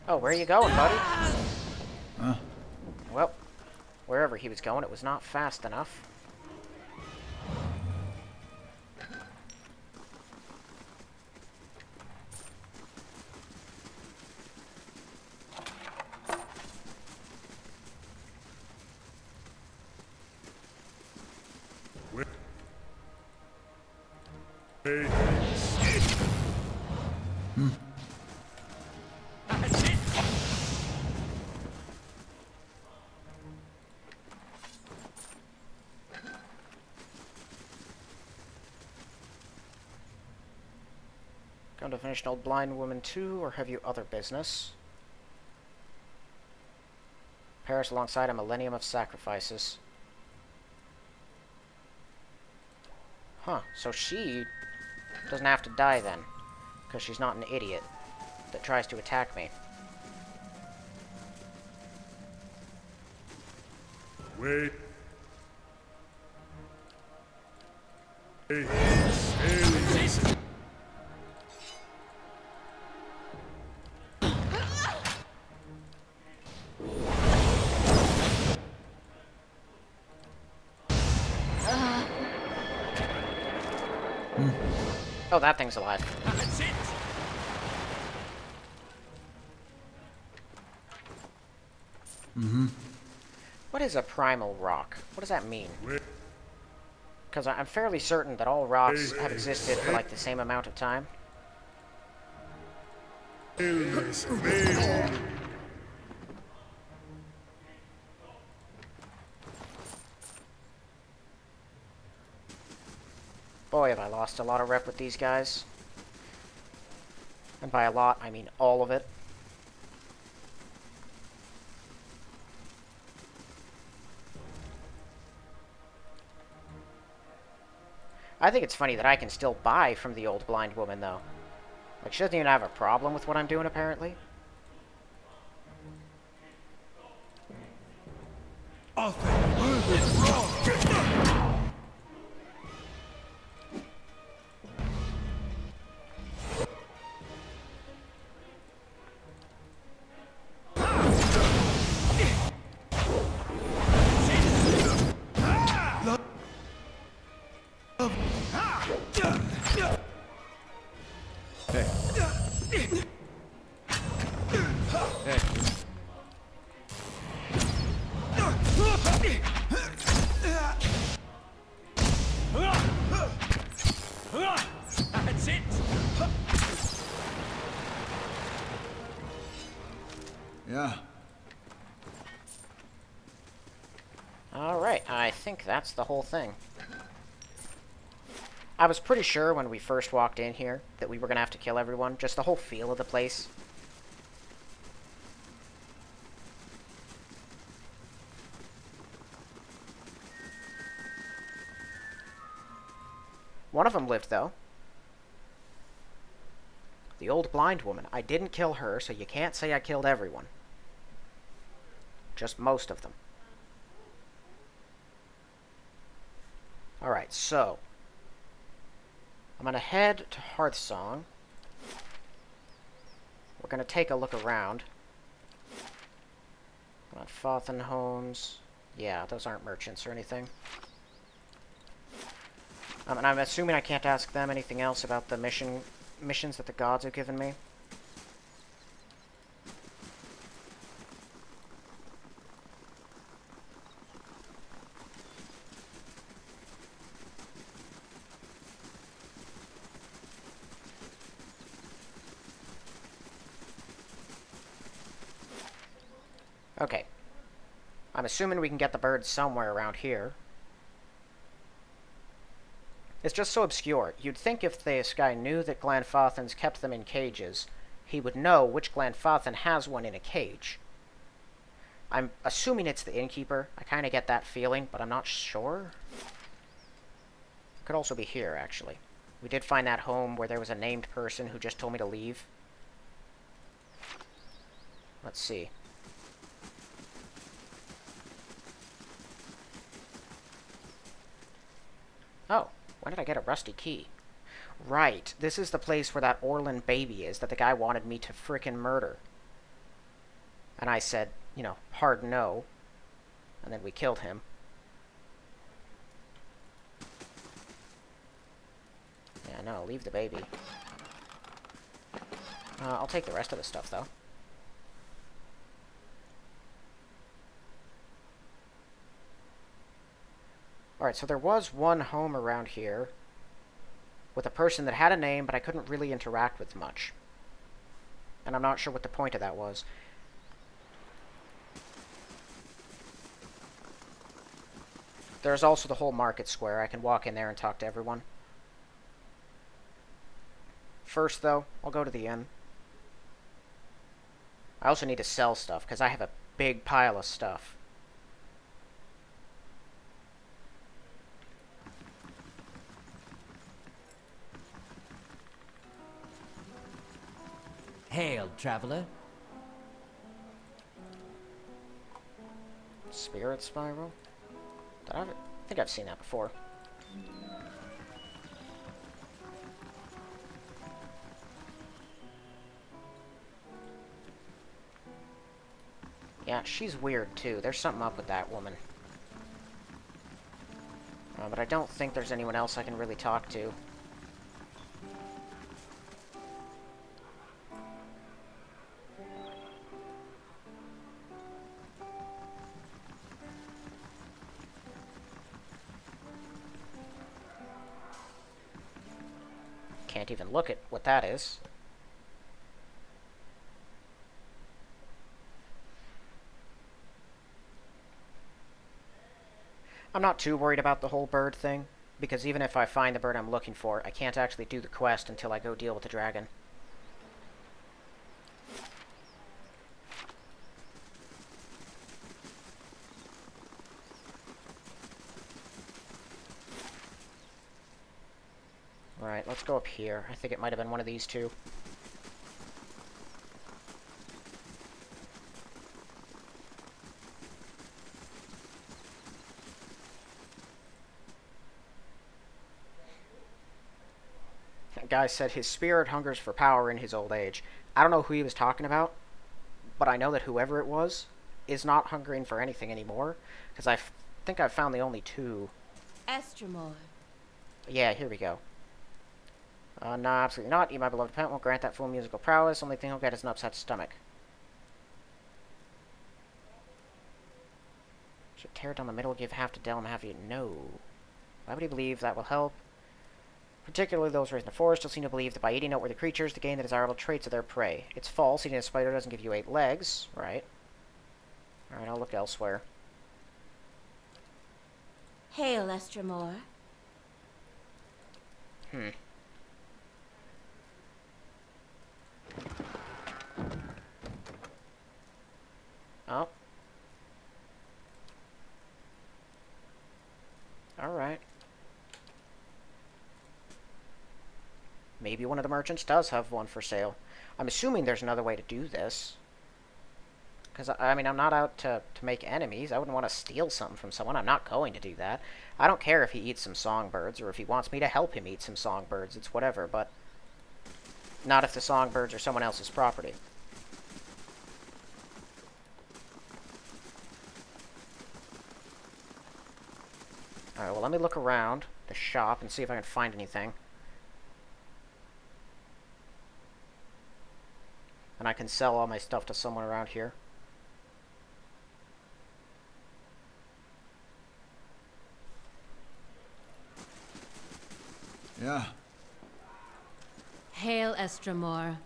Oh, where are you going, buddy? Well, wherever he was going, it was not fast enough. Going to finish an old blind woman too, or have you other business? Paris alongside a millennium of sacrifices. Huh, so she doesn't have to die then, because she's not an idiot that tries to attack me.
wait. Aliens.
Oh, that thing's alive.
That's it.
What is a primal rock? What does that mean? Because I'm fairly certain that all rocks have existed for like the same amount of time.
Aliens made.
Boy, have I lost a lot of rep with these guys. And by a lot, I mean all of it. I think it's funny that I can still buy from the old blind woman, though. Like, she doesn't even have a problem with what I'm doing, apparently.
That's it.
Yeah.
Alright, I think that's the whole thing. I was pretty sure when we first walked in here that we were going to have to kill everyone. Just the whole feel of the place. One of them lived, though. The old blind woman. I didn't kill her, so you can't say I killed everyone. Just most of them. Alright, so... I'm gonna head to Hearthsong. We're gonna take a look around. Glenfathan homes. Yeah, those aren't merchants or anything. And I'm assuming I can't ask them anything else about the missions that the gods have given me. Okay. I'm assuming we can get the birds somewhere around here. It's just so obscure. You'd think if this guy knew that Glenfathans kept them in cages, he would know which Glenfathan has one in a cage. I'm assuming it's the innkeeper. I kind of get that feeling, but I'm not sure. It could also be here, actually. We did find that home where there was a named person who just told me to leave. Let's see. Oh, when did I get a rusty key? Right, this is the place where that Orlan baby is that the guy wanted me to frickin' murder. And I said, you know, hard no. And then we killed him. Yeah, no, leave the baby. I'll take the rest of the stuff, though. Alright, so there was one home around here with a person that had a name, but I couldn't really interact with much. And I'm not sure what the point of that was. There's also the whole market square. I can walk in there and talk to everyone. First, though, I'll go to the inn. I also need to sell stuff, because I have a big pile of stuff.
Hail, traveler.
Spirit Spiral? I think I've seen that before. Yeah, she's weird, too. There's something up with that woman. But I don't think there's anyone else I can really talk to. Can't even look at what that is. I'm not too worried about the whole bird thing, because even if I find the bird I'm looking for, I can't actually do the quest until I go deal with the dragon. Alright, let's go up here. I think it might have been one of these two. That guy said his spirit hungers for power in his old age. I don't know who he was talking about, but I know that whoever it was is not hungering for anything anymore, because I think I've found the only two.
Estremor.
Yeah, here we go. No, absolutely not. You, my beloved pet, won't grant that full musical prowess. Only thing he'll get is an upset stomach. Should tear it down the middle, give half to Delm, half you. No. Why would he believe that will help? Particularly those raised in the forest, you'll seem to believe that by eating noteworthy creatures to gain the desirable traits of their prey. It's false. Eating a spider doesn't give you 8 legs. Right. Alright, I'll look elsewhere.
Hail, Estremor.
Oh. Alright. Maybe one of the merchants does have one for sale. I'm assuming there's another way to do this. Because, I mean, I'm not out to make enemies. I wouldn't want to steal something from someone. I'm not going to do that. I don't care if he eats some songbirds or if he wants me to help him eat some songbirds. It's whatever, but not if the songbirds are someone else's property. Alright, well, let me look around the shop and see if I can find anything. And I can sell all my stuff to someone around here.
Yeah.
Hail, Estremor.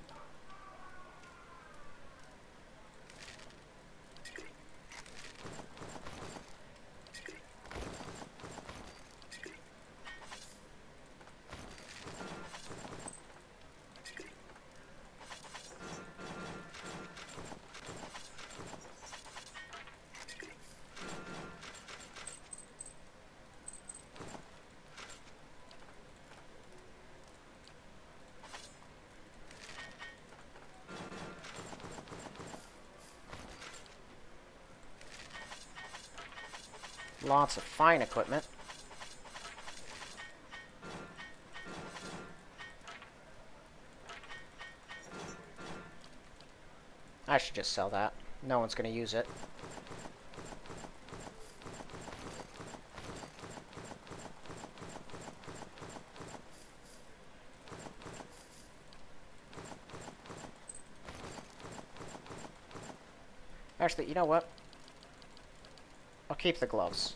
Lots of fine equipment. I should just sell that. No one's going to use it. Actually, you know what? I'll keep the gloves.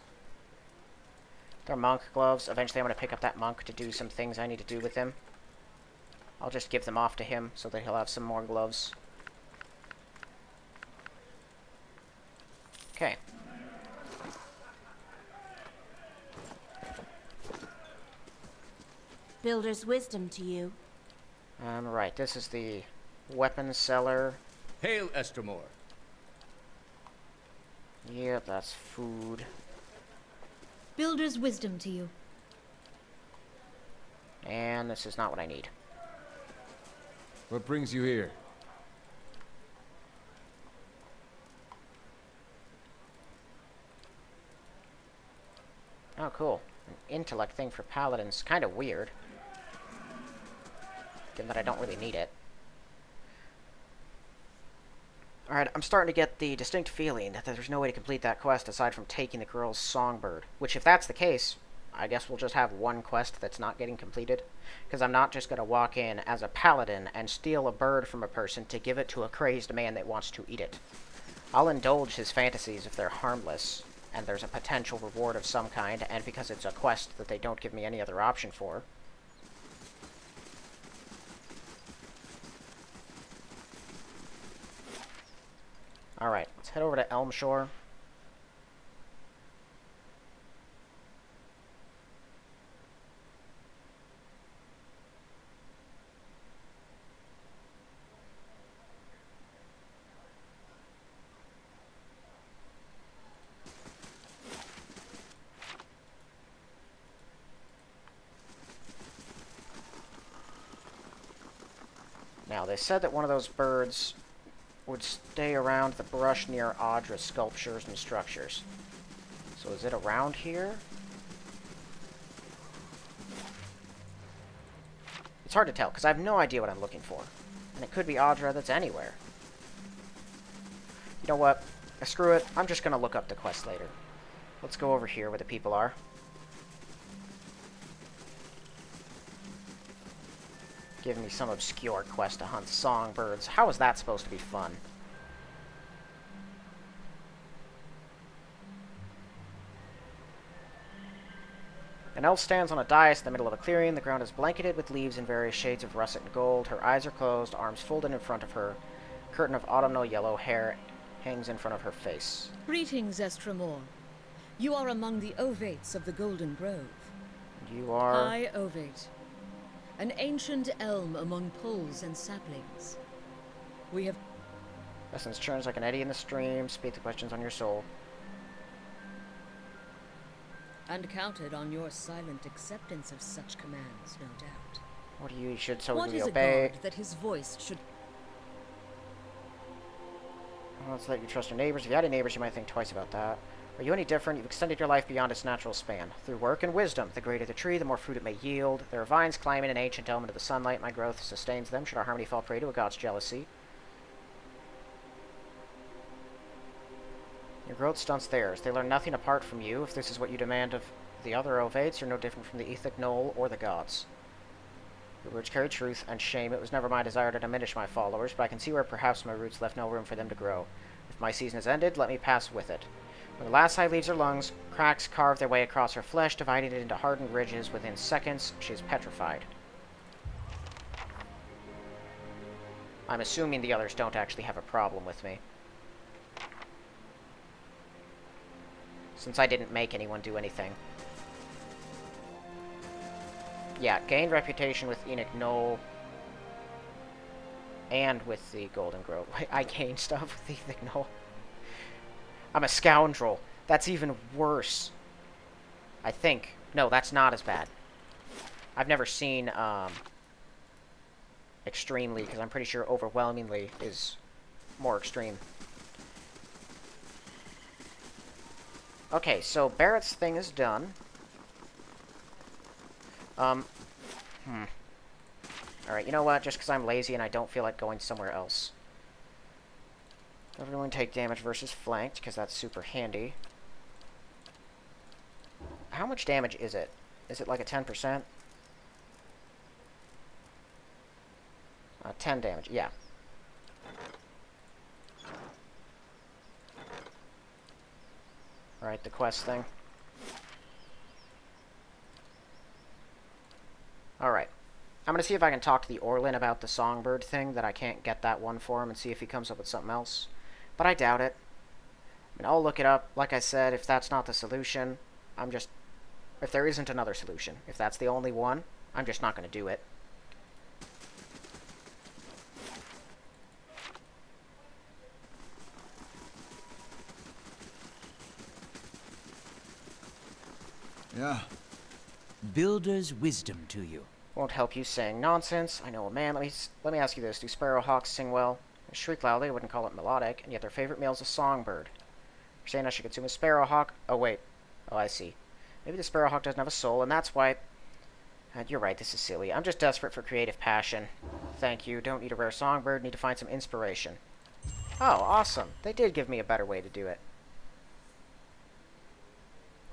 They're monk gloves. Eventually I'm going to pick up that monk to do some things I need to do with him. I'll just give them off to him so that he'll have some more gloves. Okay.
Builder's wisdom to you.
Right, this is the weapon seller.
Hail, Estremor.
Yep, that's food.
Builder's wisdom to you.
And this is not what I need.
What brings you here?
Oh, cool. An intellect thing for paladins. Kind of weird. Given that I don't really need it. Alright, I'm starting to get the distinct feeling that there's no way to complete that quest aside from taking the girl's songbird. Which, if that's the case, I guess we'll just have one quest that's not getting completed. Because I'm not just going to walk in as a paladin and steal a bird from a person to give it to a crazed man that wants to eat it. I'll indulge his fantasies if they're harmless, and there's a potential reward of some kind, and because it's a quest that they don't give me any other option for. Alright, let's head over to Elmshore. Now, they said that one of those birds would stay around the brush near Audra's sculptures and structures. So is it around here? It's hard to tell, because I have no idea what I'm looking for. And it could be Audra that's anywhere. You know what? Screw it. I'm just going to look up the quest later. Let's go over here where the people are. Give me some obscure quest to hunt songbirds. How is that supposed to be fun? An elf stands on a dais in the middle of a clearing. The ground is blanketed with leaves in various shades of russet and gold. Her eyes are closed, arms folded in front of her. A curtain of autumnal yellow hair hangs in front of her face.
Greetings, Estremor. You are among the Ovates of the Golden Grove.
You are...
I, Ovate. An ancient elm among poles and saplings. We have...
Essence churns like an eddy in the stream. Speak the questions on your soul.
And counted on your silent acceptance of such commands, no doubt.
What do you should so
What
easily
is
obey?
a god that his voice should...
Well, it's that you trust your neighbors. If you had any neighbors, you might think twice about that. Are you any different? You've extended your life beyond its natural span. Through work and wisdom, the greater the tree, the more fruit it may yield. There are vines climbing an ancient element of the sunlight. My growth sustains them. Should our harmony fall prey to a god's jealousy? Your growth stunts theirs. They learn nothing apart from you. If this is what you demand of the other Ovates, you're no different from the Ethnic Knoll or the gods. Your words carry truth and shame. It was never my desire to diminish my followers, but I can see where perhaps my roots left no room for them to grow. If my season is ended, let me pass with it. When the last hive leaves her lungs, cracks carve their way across her flesh, dividing it into hardened ridges. Within seconds, she is petrified. I'm assuming the others don't actually have a problem with me, since I didn't make anyone do anything. Yeah, gained reputation with Enoch Knoll and with the Golden Grove. I gained stuff with Enoch Knoll. I'm a scoundrel. That's even worse. I think. No, that's not as bad. I've never seen extremely, because I'm pretty sure overwhelmingly is more extreme. Okay, so Barrett's thing is done. Alright, you know what? Just because I'm lazy and I don't feel like going somewhere else. Everyone take damage versus flanked, because that's super handy. How much damage is it? Is it like a 10%? 10 damage, yeah. Alright, the quest thing. Alright. I'm gonna see if I can talk to the Orlin about the songbird thing, that I can't get that one for him, and see if he comes up with something else. But I doubt it. I mean, I'll look it up. Like I said, if that's not the solution, I'm just... If there isn't another solution, if that's the only one, I'm just not gonna do it.
Yeah.
Builder's wisdom to you.
Won't help you saying nonsense. I know a man. Let me ask you this. Do sparrowhawks sing well? They shriek loudly. I wouldn't call it melodic, and yet their favorite meal is a songbird. You're saying I should consume a sparrowhawk? Oh, wait. Oh, I see. Maybe the sparrowhawk doesn't have a soul, and that's why... you're right, this is silly. I'm just desperate for creative passion. Thank you. Don't need a rare songbird. Need to find some inspiration. Oh, awesome. They did give me a better way to do it.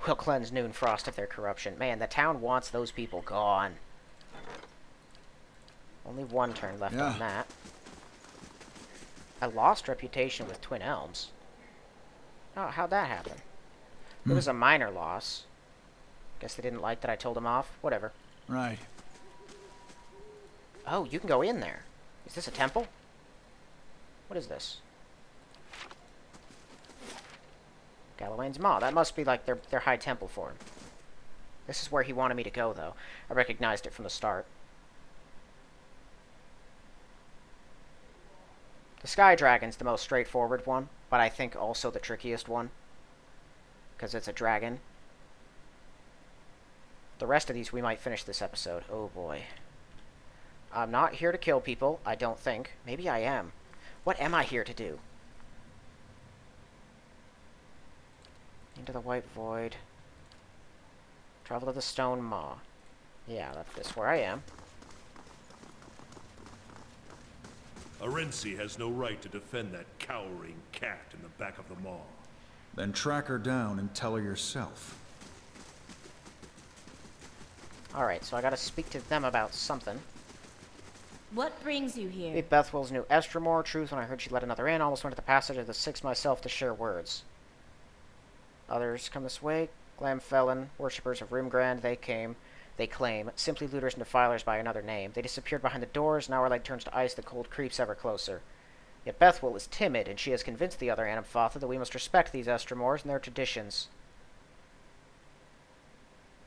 We'll cleanse Noon Frost of their corruption. Man, the town wants those people gone. Only one turn left on that. I lost reputation with Twin Elms. Oh, how'd that happen? It was a minor loss. Guess they didn't like that I told them off. Whatever.
Right.
Oh, you can go in there. Is this a temple? What is this? Galawain's Maw. That must be like their high temple for him. This is where he wanted me to go, though. I recognized it from the start. The Sky Dragon's the most straightforward one, but I think also the trickiest one, because it's a dragon. The rest of these we might finish this episode. Oh boy. I'm not here to kill people, I don't think. Maybe I am. What am I here to do? Into the White Void. Travel to the Stone Maw. Yeah, that's where I am.
Arensi has no right to defend that cowering cat in the back of the maw.
Then track her down and tell her yourself.
Alright, so I gotta speak to them about something.
What brings you here?
Meet Bethwell's new Estremore. Truth, when I heard she let another in, almost went to the passage of the Six myself to share words. Others come this way. Glamfelon, worshippers of Rimgrand, they claim, simply looters and defilers by another name. They disappeared behind the doors, now our light turns to ice, the cold creeps ever closer. Yet Bethwell is timid, and she has convinced the other Anamfatha that we must respect these Estremores and their traditions.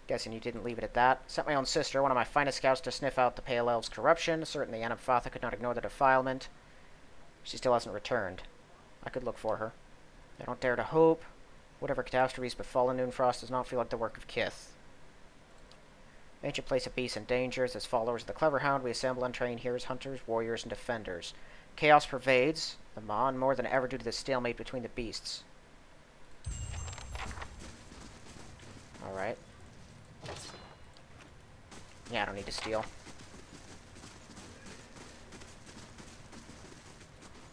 Guessing you didn't leave it at that. Sent my own sister, one of my finest scouts, to sniff out the Pale Elves' corruption. Certain the Anamfatha could not ignore the defilement. She still hasn't returned. I could look for her. I don't dare to hope. Whatever catastrophes befallen Noonfrost does not feel like the work of Kith. Ancient place of peace and dangers. As followers of the Clever Hound, we assemble and train here as hunters, warriors, and defenders. Chaos pervades the Maw, and more than ever due to the stalemate between the beasts. Alright. Yeah, I don't need to steal.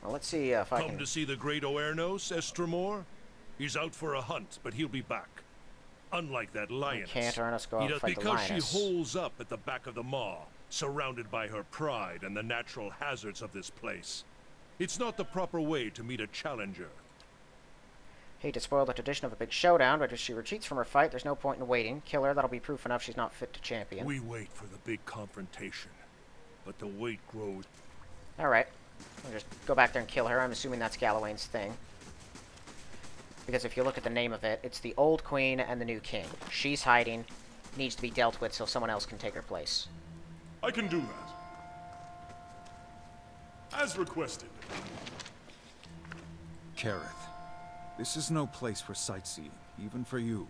Well, let's see if I can...
Come to see the great Oernos, Estremor? He's out for a hunt, but he'll be back. Unlike that lioness.
Can't Ernest go out and fight the
because
lioness.
she holes up at the back of the maw, surrounded by her pride and the natural hazards of this place. It's not the proper way to meet a challenger.
Hate to spoil the tradition of a big showdown, but if she retreats from her fight, there's no point in waiting. Kill her, that'll be proof enough she's not fit to champion.
We wait for the big confrontation, but the wait grows.
Alright. I'll just go back there and kill her. I'm assuming that's Galawain's thing. Because if you look at the name of it, it's the old queen and the new king. She's hiding, needs to be dealt with so someone else can take her place.
I can do that. As requested.
Kareth, this is no place for sightseeing, even for you.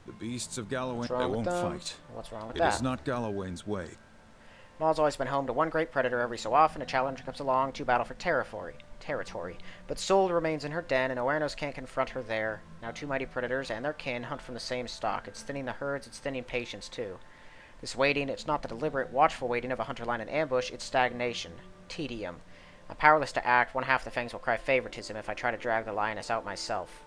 The beasts of Galawain, they won't fight.
What's wrong with
It
that?
is not Galawain's way.
Maw's always been home to one great predator. Every so often, a challenger comes along to battle for territory. But Sol remains in her den, and Oernos can't confront her there. Now two mighty predators and their kin hunt from the same stock. It's thinning the herds, it's thinning patience, too. This waiting, it's not the deliberate, watchful waiting of a hunter lying in ambush, it's stagnation. Tedium. I'm powerless to act. One half the fangs will cry favoritism if I try to drag the lioness out myself.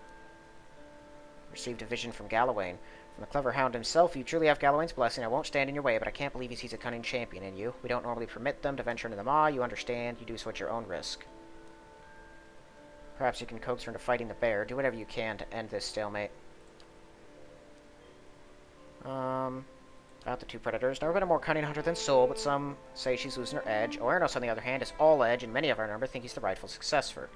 Received a vision from Galawain. From the clever hound himself, you truly have Galawain's blessing. I won't stand in your way, but I can't believe he sees a cunning champion in you. We don't normally permit them to venture into the Maw. You understand. You do so at your own risk. Perhaps you can coax her into fighting the bear. Do whatever you can to end this stalemate. About the two predators. Never been a more cunning hunter than Sol, but some say she's losing her edge. Oernos, on the other hand, is all edge, and many of our number think he's the rightful successor.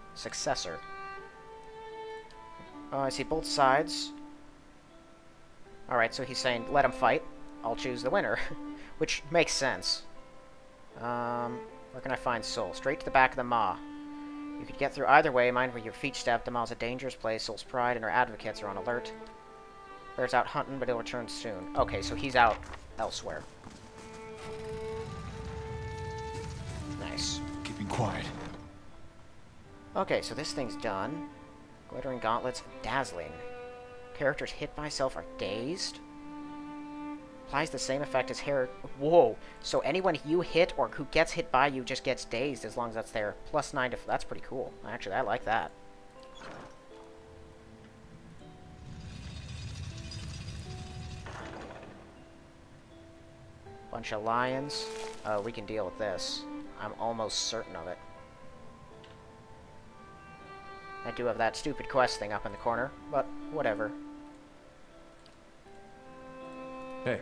I see both sides. Alright, so he's saying, let him fight. I'll choose the winner. Which makes sense. Where can I find Sol? Straight to the back of the Maw. You could get through either way. Mind where your feet step. The Maw's a dangerous place. Sol's pride and her advocates are on alert. Bear's out hunting, but he'll return soon. Okay, so he's out elsewhere. Nice.
Keeping quiet.
Okay, so this thing's done. Glittering gauntlets, dazzling. Characters hit by self are dazed. Applies the same effect as hair. Whoa! So anyone you hit or who gets hit by you just gets dazed as long as that's there. +9 to... That's pretty cool. Actually, I like that. Bunch of lions. We can deal with this. I'm almost certain of it. I do have that stupid quest thing up in the corner, but whatever.
Hey.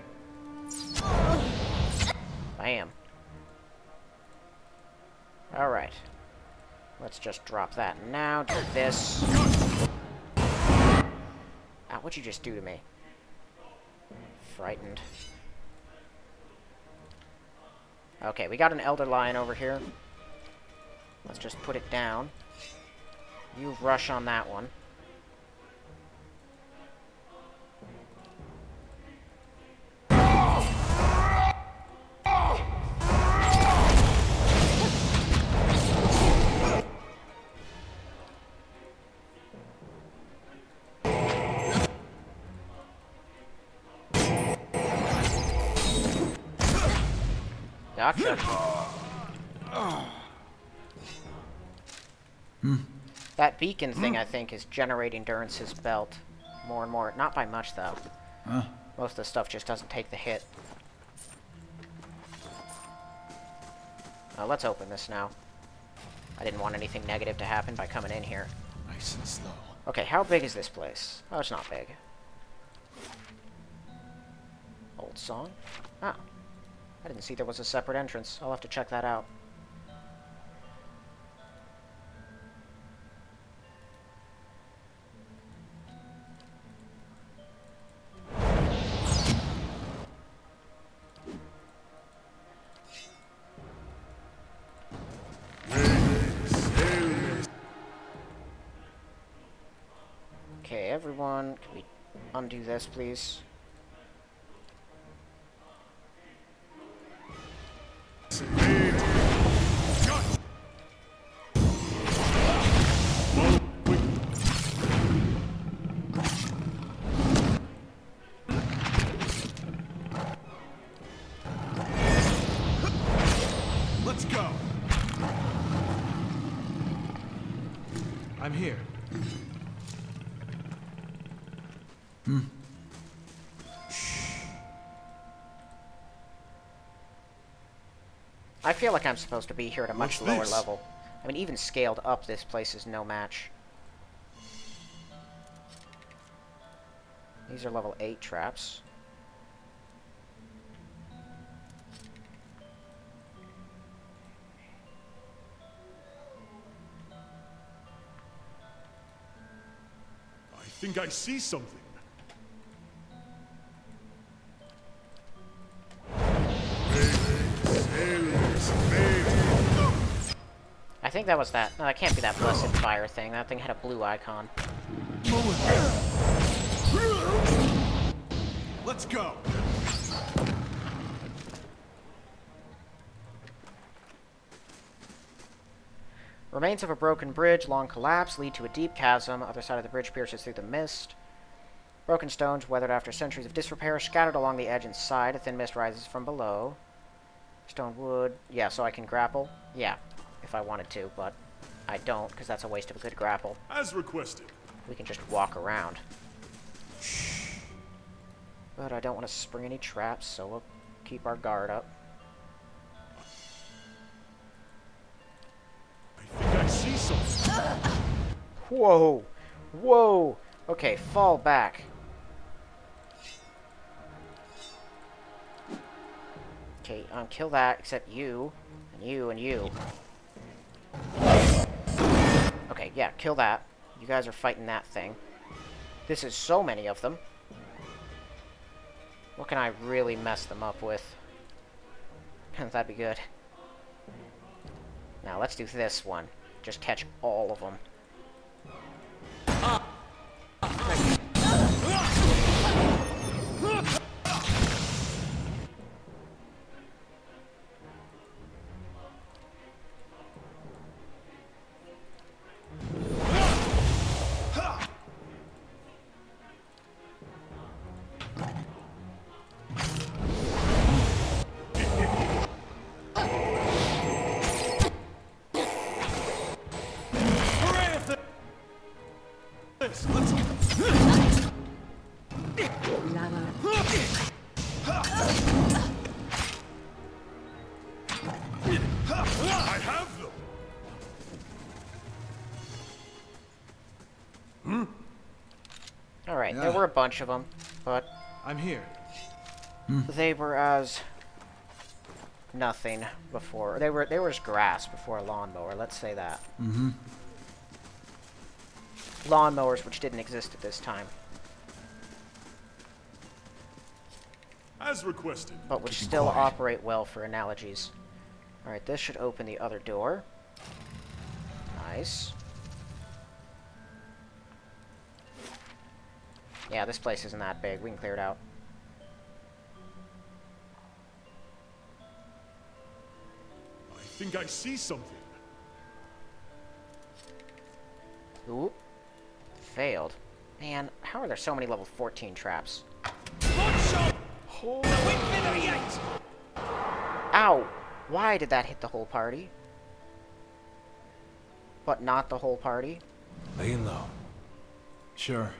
Bam. Alright. Let's just drop that now. Do this. Ah, what'd you just do to me? Frightened. Okay, we got an Elder Lion over here. Let's just put it down. You rush on that one. Gotcha. That beacon thing, I think, is generating Durance's belt more and more. Not by much, though. Most of the stuff just doesn't take the hit. Let's open this now. I didn't want anything negative to happen by coming in here.
Nice and slow.
Okay, how big is this place? Oh, it's not big. Old song? Oh. I didn't see there was a separate entrance. I'll have to check that out. Okay, everyone, can we undo this, please?
I'm here.
I feel like I'm supposed to be here at a much
What's
lower
this?
level. I mean, even scaled up, this place is no match. These are level 8 traps.
I think I see something.
I think that was that. No, that can't be that blessed fire thing. That thing had a blue icon.
Let's go.
Remains of a broken bridge, long collapse, lead to a deep chasm. Other side of the bridge pierces through the mist. Broken stones, weathered after centuries of disrepair, scattered along the edge and side. A thin mist rises from below. Stone wood. Yeah, so I can grapple? Yeah, if I wanted to, but I don't, because that's a waste of a good grapple.
As requested.
We can just walk around. But I don't want to spring any traps, so we'll keep our guard up.
I think I see something.
Whoa! Whoa! Okay, fall back. Okay, kill that, except you, and you, and you. Okay, yeah, kill that. You guys are fighting that thing. This is so many of them. What can I really mess them up with? That'd be good. Now, let's do this one. Just catch all of them.
I have them.
Alright, there were a bunch of them, but
I'm here.
they were as nothing before. They were as grass before a lawnmower, let's say that. Lawnmowers which didn't exist at this time,
As requested.
but which still operate well for analogies. Alright, this should open the other door. Nice. Yeah, this place isn't that big. We can clear it out.
I think I see something.
Ooh. Failed. Man, how are there so many level 14 traps? Ow! Why did that hit the whole party? But not the whole party?
Laying low.
Sure.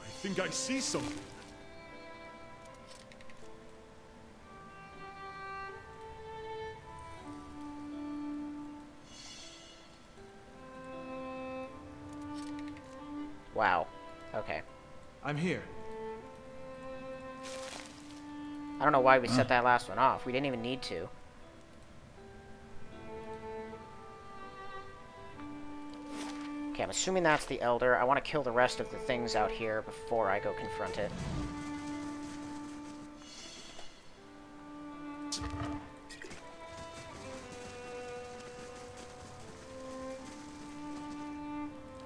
I think I see something.
Wow. Okay.
I'm here.
I don't know why we set that last one off. We didn't even need to. Okay, I'm assuming that's the Elder. I want to kill the rest of the things out here before I go confront it.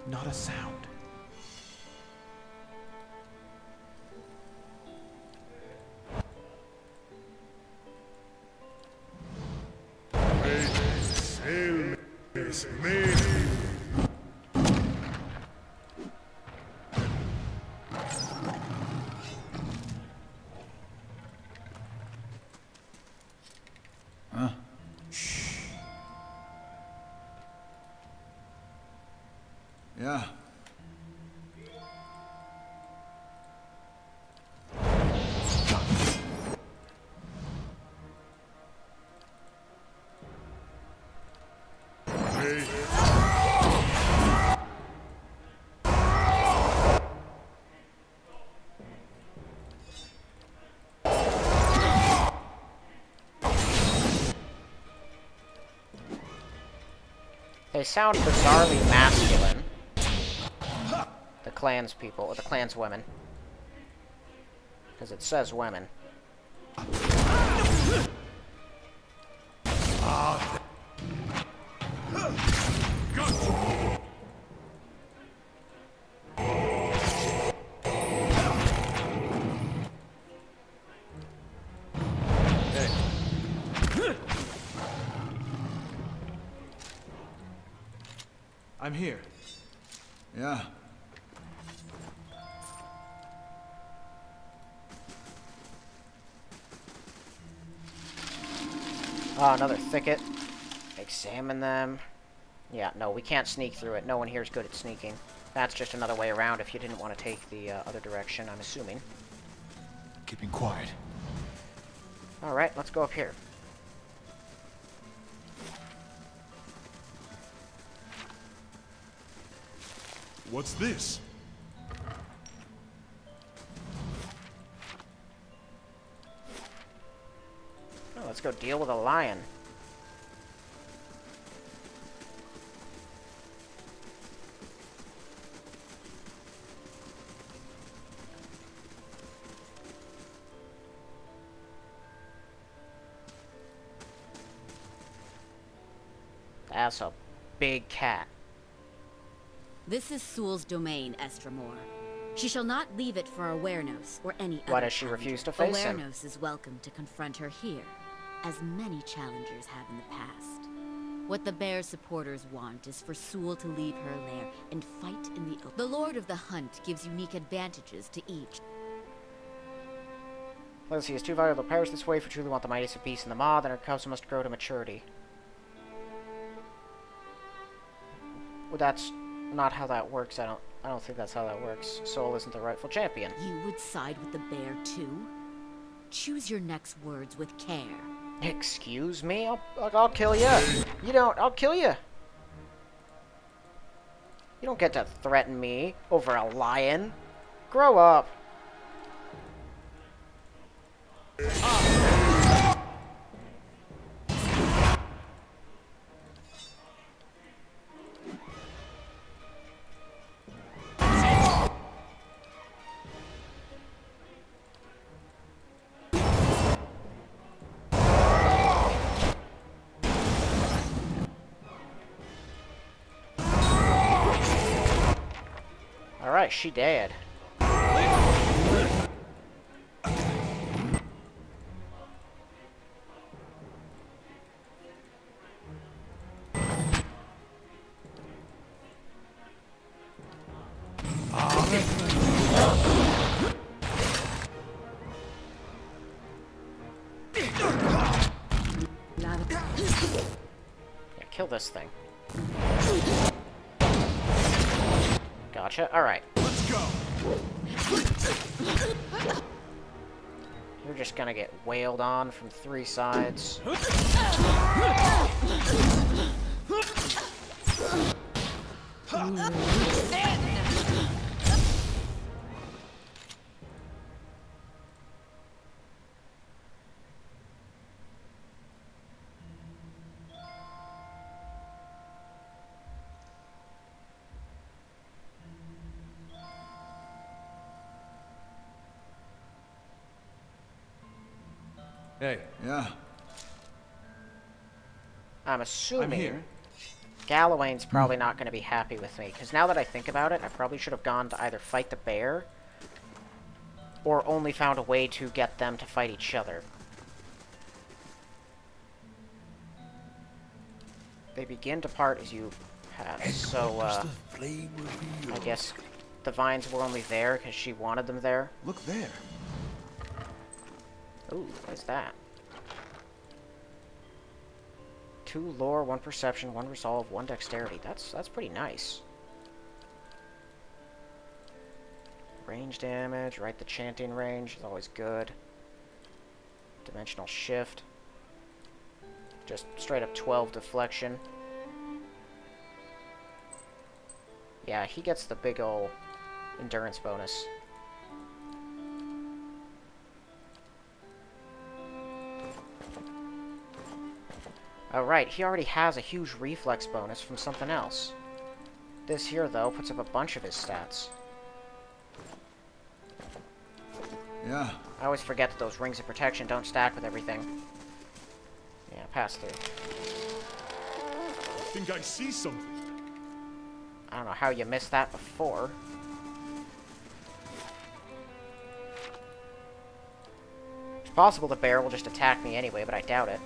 Not a sound.
Yeah.
They sound bizarrely masculine. The clanspeople, or the clanswomen. Because it says women.
I'm here.
Yeah.
Oh, another thicket. Examine them. Yeah, no, we can't sneak through it. No one here is good at sneaking. That's just another way around if you didn't want to take the other direction, I'm assuming.
Keeping quiet.
Alright, let's go up here.
What's this?
Oh, let's go deal with a lion. That's a big cat.
This is Sul's domain, Estramor. She shall not leave it for Awarenos or any other.
Why does she refuse to face him?
Awarenos is welcome to confront her here, as many challengers have in the past. What the Bear supporters want is for Sul to leave her lair and fight in the open. The Lord of the Hunt gives unique advantages to each.
Legacy has 2 valuable powers this way. If you truly want the mightiest of beasts in the maw, then her cubs must grow to maturity. Well, that's not how that works. I don't think that's how that works. Sol isn't the rightful champion.
You would side with the Bear too? Choose your next words with care.
Excuse me? I'll kill you. You don't. I'll kill you. You don't get to threaten me over a lion. Grow up. Alright, she dead. Yeah, kill this thing. Gotcha. Alright.
Let's go.
You're just gonna get wailed on from 3 sides.
Hey.
Yeah.
I'm assuming
here.
Galawain's probably not going to be happy with me, because now that I think about it, I probably should have gone to either fight the bear or only found a way to get them to fight each other. They begin to part as you pass, so, I guess the vines were only there because she wanted them there.
Look there.
Ooh, what is that? 2 lore, 1 perception, 1 resolve, 1 dexterity. That's pretty nice. Range damage, right? The chanting range is always good. Dimensional shift. Just straight up 12 deflection. Yeah, he gets the big ol' endurance bonus. Oh, right, he already has a huge reflex bonus from something else. This here, though, puts up a bunch of his stats.
Yeah.
I always forget that those rings of protection don't stack with everything. Yeah, pass through.
I think I see something.
I don't know how you missed that before. It's possible the bear will just attack me anyway, but I doubt it.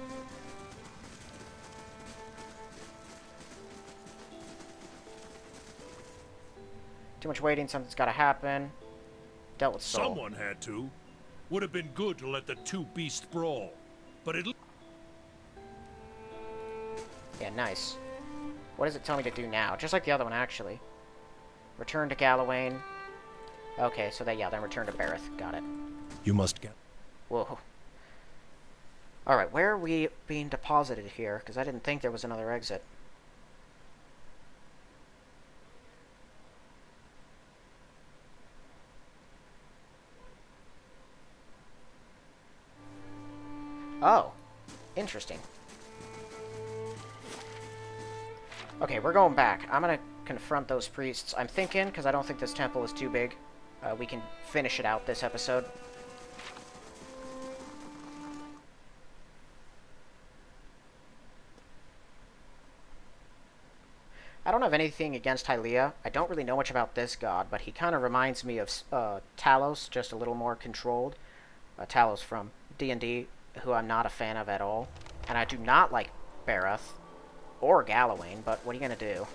Too much waiting, something's gotta happen. Dealt with Soul.
Someone had to. Would have been good to let the two beasts brawl. But it...
Yeah, nice. What does it tell me to do now? Just like the other one, actually. Return to Galawain. Okay, so that, yeah, then return to Bareth. Got it.
You must get...
Whoa. Alright, where are we being deposited here? Because I didn't think there was another exit. Oh. Interesting. Okay, we're going back. I'm gonna confront those priests. I'm thinking, because I don't think this temple is too big, we can finish it out this episode. I don't have anything against Hylia. I don't really know much about this god, but he kind of reminds me of Talos, just a little more controlled. Talos from D&D, who I'm not a fan of at all. And I do not like Bareth or Galawain, but what are you going to do?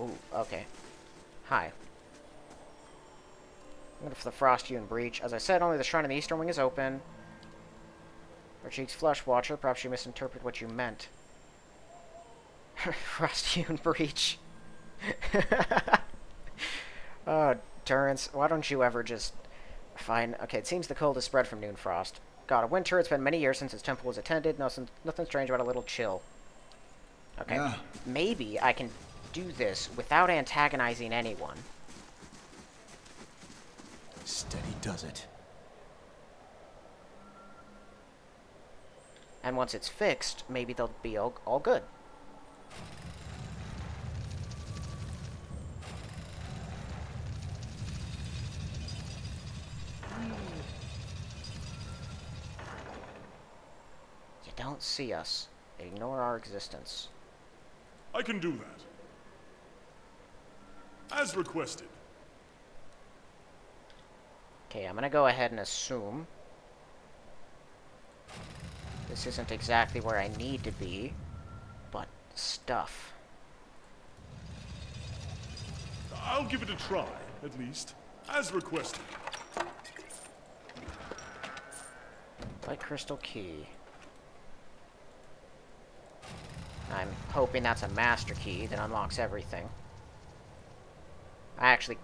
Ooh, okay. Hi. I'm going for the Frost-hewn Breach. As I said, only the Shrine in the Eastern Wing is open. Rajik's Flesh Watcher, perhaps you misinterpret what you meant. Frost-hewn Breach. Oh, Durance, why don't you ever just... Fine. Okay, it seems the cold has spread from Noonfrost. God of Winter, it's been many years since his temple was attended. Nothing strange about a little chill. Okay, yeah. Maybe I can do this without antagonizing anyone.
Steady does it.
And once it's fixed, maybe they'll be all good. You don't see us. Ignore our existence.
I can do that. As requested.
Okay, I'm gonna go ahead and assume this isn't exactly where I need to be, but stuff.
I'll give it a try, at least. As requested.
Light crystal key. I'm hoping that's a master key that unlocks everything. I actually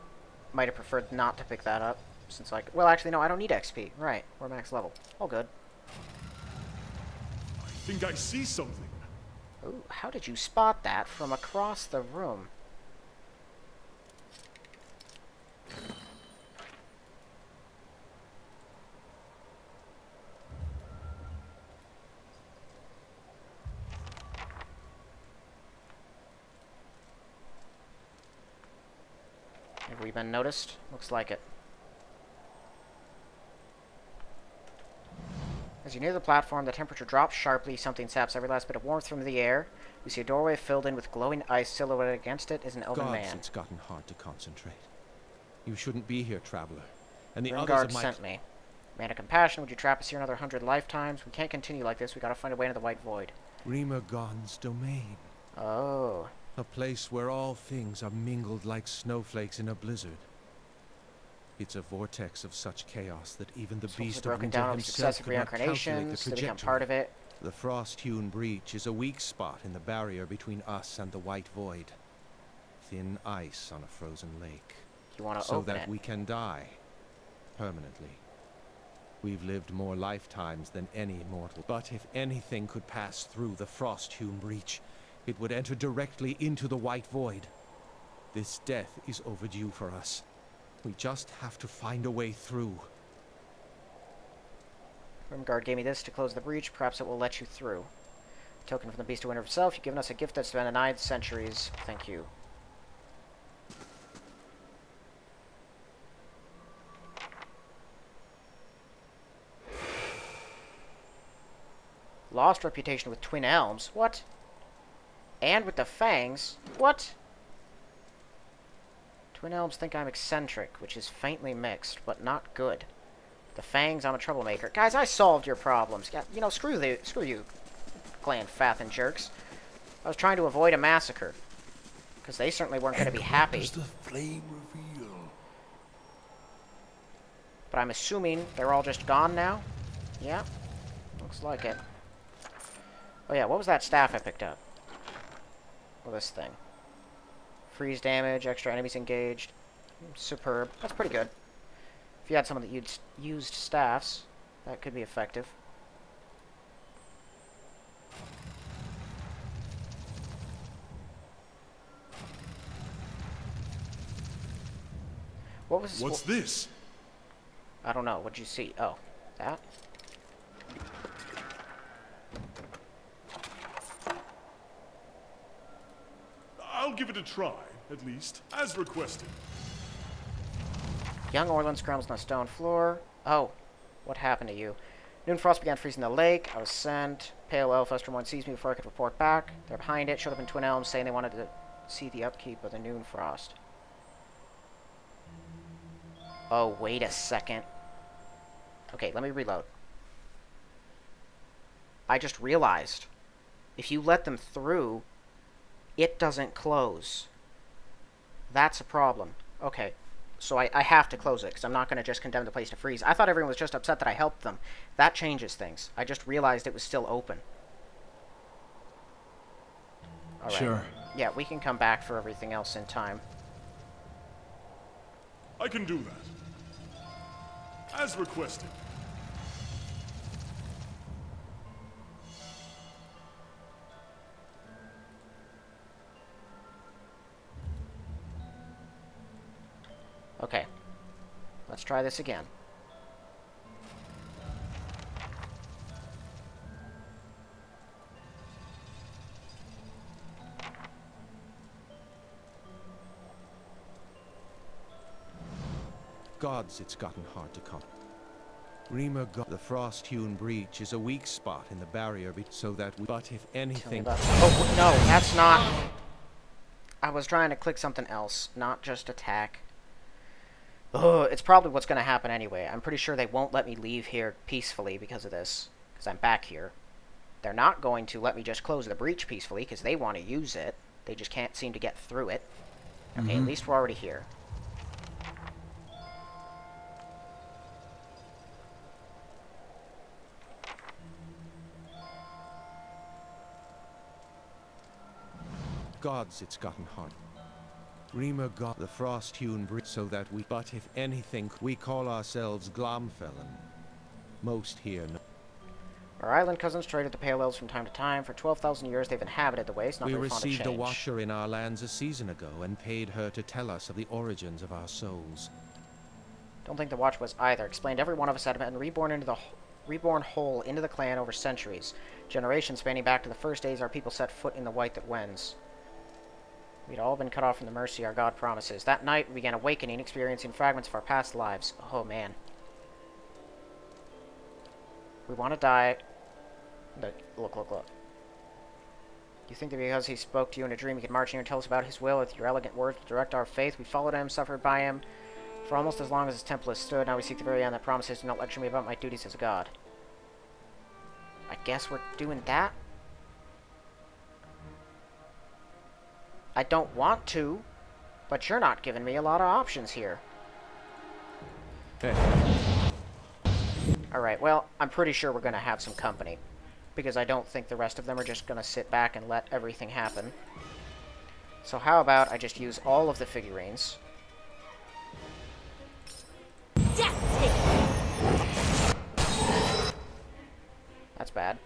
might have preferred not to pick that up, since, like, well, actually, no, I don't need XP. Right, we're max level. All good.
I think I see something.
Ooh, how did you spot that from across the room? Have we been noticed? Looks like it. As you near the platform, the temperature drops sharply. Something saps every last bit of warmth from the air. You see a doorway filled in with glowing ice. Silhouetted against it is an elven man.
It's gotten hard to concentrate. You shouldn't be here, traveler. And the
Ringard
others of my...
sent me. Man of compassion, would you trap us here another 100 lifetimes? We can't continue like this. We gotta find a way into the White Void.
Rimagon's domain.
Oh.
A place where all things are mingled like snowflakes in a blizzard. It's a vortex of such chaos that even the beast of winter himself could not calculate the trajectory.
Part of it.
The Frost-hewn Breach is a weak spot in the barrier between us and the White Void. Thin ice on a frozen lake.
You want to
so
open it.
that we can die permanently. We've lived more lifetimes than any mortal. But if anything could pass through the frost-hewn breach, it would enter directly into the White Void. This death is overdue for us. We just have to find a way through.
Rimgard gave me this to close the breach. Perhaps it will let you through. A token from the Beast of Winter himself. You've given us a gift that's been denied centuries. Thank you. Lost reputation with Twin Elms. What? And with the Fangs? What? Twin Elms think I'm eccentric, which is faintly mixed, but not good. The Fangs, I'm a troublemaker. Guys, I solved your problems. Yeah, you know, screw you, Clan Fathin jerks. I was trying to avoid a massacre. Because they certainly weren't going to be happy.
Does the flame reveal?
But I'm assuming they're all just gone now? Yeah, looks like it. Oh yeah, what was that staff I picked up? Well, this thing. Freeze damage, extra enemies engaged. Superb. That's pretty good. If you had someone that used staffs, that could be effective. What was...
What's this?
I don't know. What'd you see? Oh, that?
I'll give it a try, at least, as requested.
Young Orlin scrambles on the stone floor. Oh, what happened to you? Noonfrost began freezing the lake. I was sent. Pale Elf Estermorn sees me before I could report back. They're behind it. Showed up in Twin Elms saying they wanted to see the upkeep of the Noonfrost. Oh, wait a second. Okay, let me reload. I just realized. If you let them through, it doesn't close. That's a problem. Okay, so I have to close it, because I'm not going to just condemn the place to freeze. I thought everyone was just upset that I helped them. That changes things. I just realized it was still open. All right.
Sure.
Yeah, we can come back for everything else in time.
I can do that. As requested.
Okay. Let's try this again.
Gods, it's gotten hard to come. Rima, the frost-hewn breach is a weak spot in the barrier, so that we... But if anything...
Oh, no, that's not... I was trying to click something else, not just attack. Ugh, it's probably what's going to happen anyway. I'm pretty sure they won't let me leave here peacefully because of this, because I'm back here. They're not going to let me just close the breach peacefully because they want to use it. They just can't seem to get through it. Okay, at least we're already here.
Gods, it's gotten hard. Rima got the frost-hewn breach so that we... But if anything, we call ourselves Glomfellan. Most here know.
Our island cousins traded the Pale Elves from time to time. For 12,000 years they've inhabited the waste, not
we
very fond of change.
received a watcher in our lands a season ago and paid her to tell us of the origins of our souls.
Don't think the watch was either. Explained every one of us had been reborn whole into the clan over centuries. Generations spanning back to the first days our people set foot in the white that wends. We'd all been cut off from the mercy our God promises. That night, we began awakening, experiencing fragments of our past lives. Oh, man. We want to die. Look. You think that because he spoke to you in a dream, he could march in here and tell us about his will with your elegant words to direct our faith? We followed him, suffered by him, for almost as long as his temple has stood. Now we seek the very end that promises to not lecture me about my duties as a god. I guess we're doing that? I don't want to, but you're not giving me a lot of options here.
Hey.
Alright, well, I'm pretty sure we're going to have some company. Because I don't think the rest of them are just going to sit back and let everything happen. So how about I just use all of the figurines. That's bad.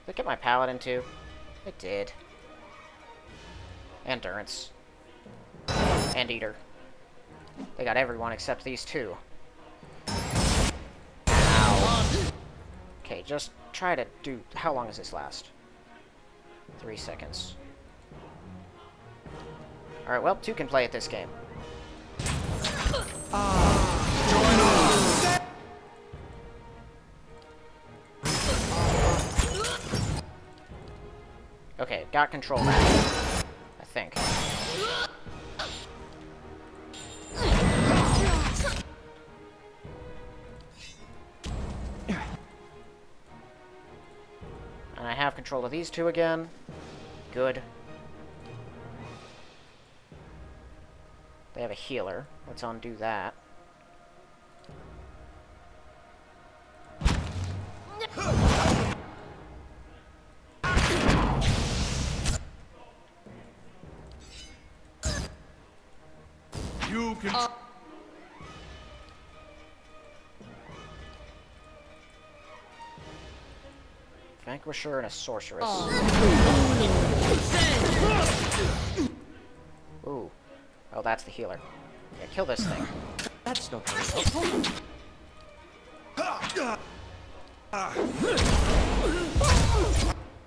Look at my paladin too. It did. And Durance. And Eater. They got everyone except these two. Ow. Okay, just try to do... How long does this last? 3 seconds. Alright, well, 2 can play at this game. Okay, got control back. I think. And I have control of these 2 again. Good. They have a healer. Let's undo that.
You can...
Vanquisher and a sorceress. Ooh. Oh, that's the healer. Yeah, kill this thing.
That's not very helpful.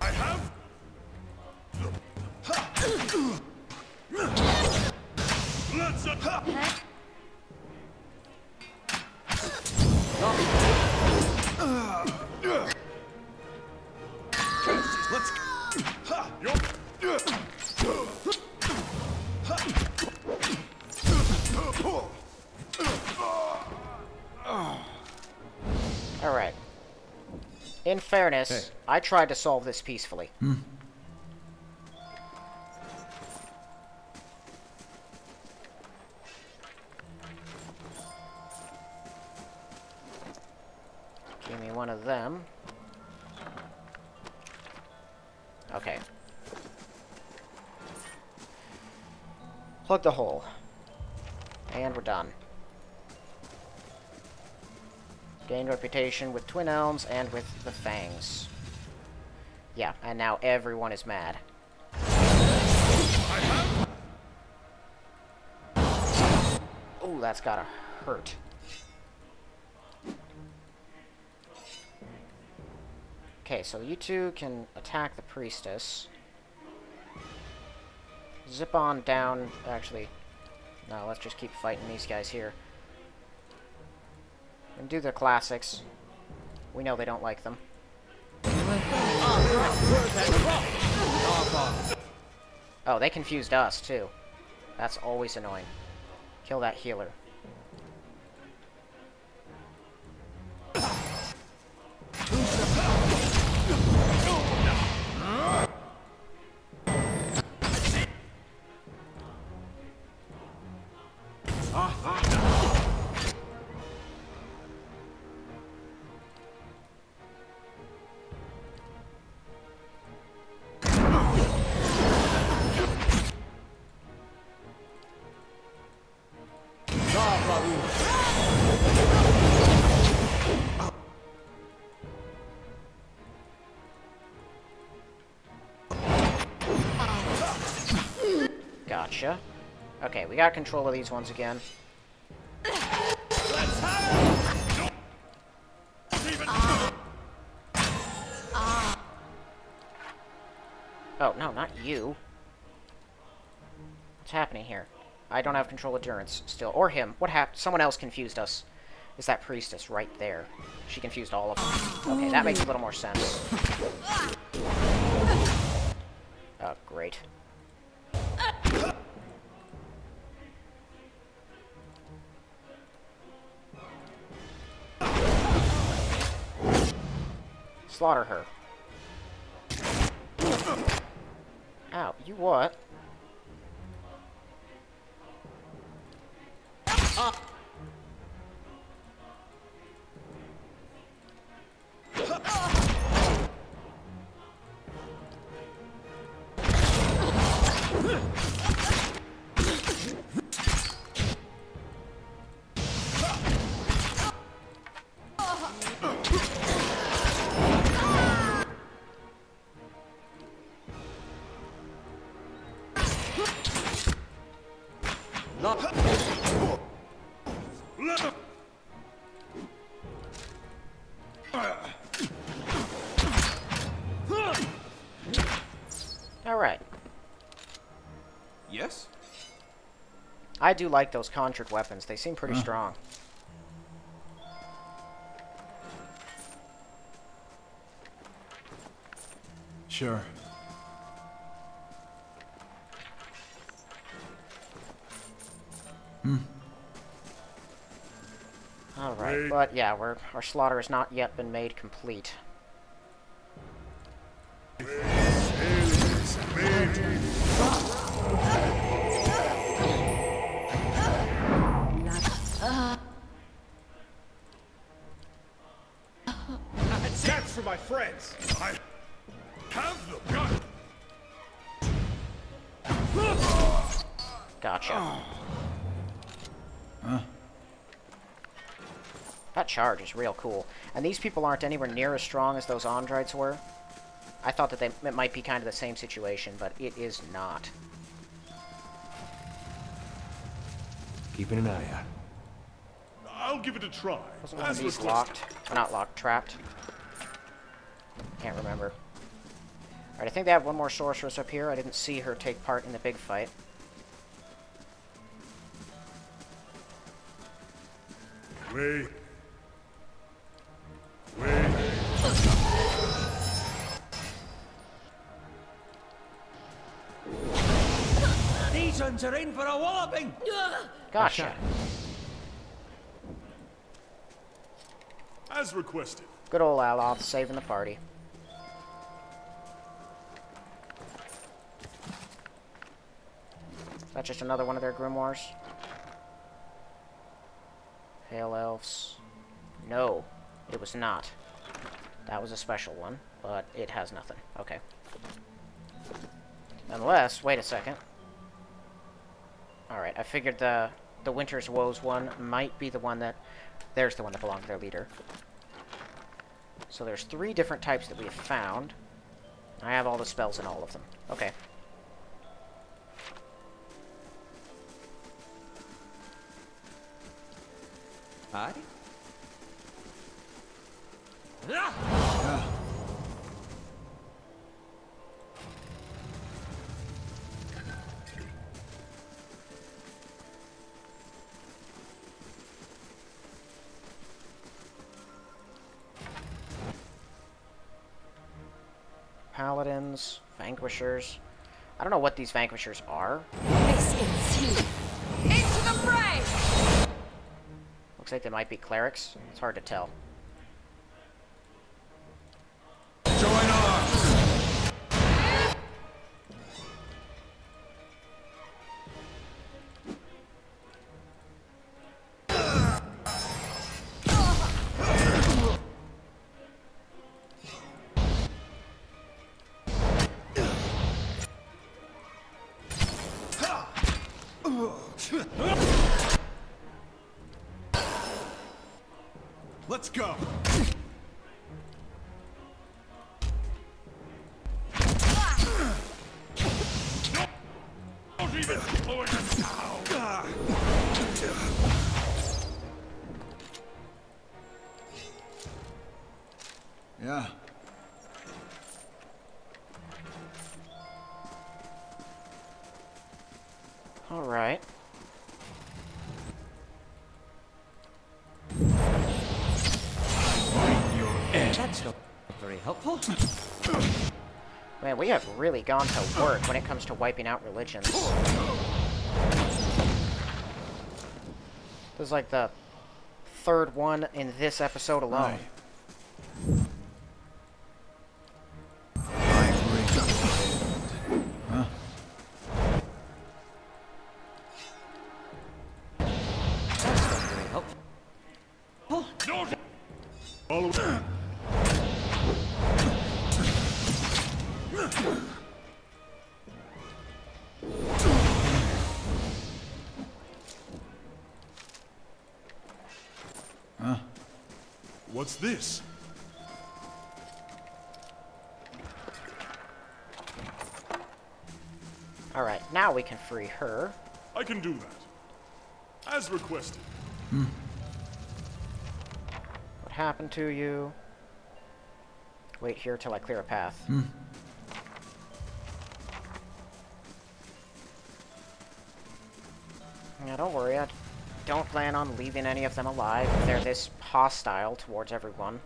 I have... Let's...
Alright. In fairness,
Hey.
I tried to solve this peacefully. Give me one of them. Okay. Plug the hole. And we're done. Gained reputation with Twin Elms and with the Fangs. Yeah, and now everyone is mad. Oh, that's gotta hurt. Okay, so you 2 can attack the priestess. Zip on down. Actually, no, let's just keep fighting these guys here. And do the classics. We know they don't like them. Oh, they confused us, too. That's always annoying. Kill that healer. Gotcha. Okay, we got control of these ones again. Oh, no, not you. What's happening here? I don't have control of Durance still. Or him. What happened? Someone else confused us. Is that priestess right there. She confused all of them. Okay, that makes a little more sense. Oh, great. Slaughter her. Ow, you what? Alright.
Yes?
I do like those conjured weapons. They seem pretty strong.
Sure.
Alright, but yeah, our slaughter has not yet been made complete.
That's for my friends.
I have the gun.
Gotcha. That charge is real cool. And these people aren't anywhere near as strong as those Androids were. I thought that it might be kind of the same situation, but it is not.
Keeping an eye out.
I'll give it a try.
Wasn't one of
As
these
requested.
locked? Or not locked, trapped? Can't remember. Alright, I think they have one more sorceress up here. I didn't see her take part in the big fight.
Wait.
These ones are in for a walloping!
Gotcha.
As requested.
Good old Aloth saving the party. Is that just another one of their grimoires? Pale Elves. No, it was not. That was a special one, but it has nothing. Okay. Unless, wait a second. Alright, I figured the Winter's Woes one might be the one that... There's the one that belonged to their leader. So there's 3 different types that we have found. I have all the spells in all of them. Okay.
Aye?
Paladins, Vanquishers. I don't know what these Vanquishers are.
This is you. Into the fray!
Looks like they might be clerics. It's hard to tell.
Join arms!
Let's go.
Don't even slow it down.
Yeah.
All right.
That's not very helpful.
Man, we have really gone to work when it comes to wiping out religions. This is like the 3rd one in this episode alone.
That's not very helpful.
Don't.
Follow. What's this?
Alright, now we can free her.
I can do that. As requested.
What happened to you? Wait here till I clear a path. Yeah, don't worry. I don't plan on leaving any of them alive if they're this hostile towards everyone.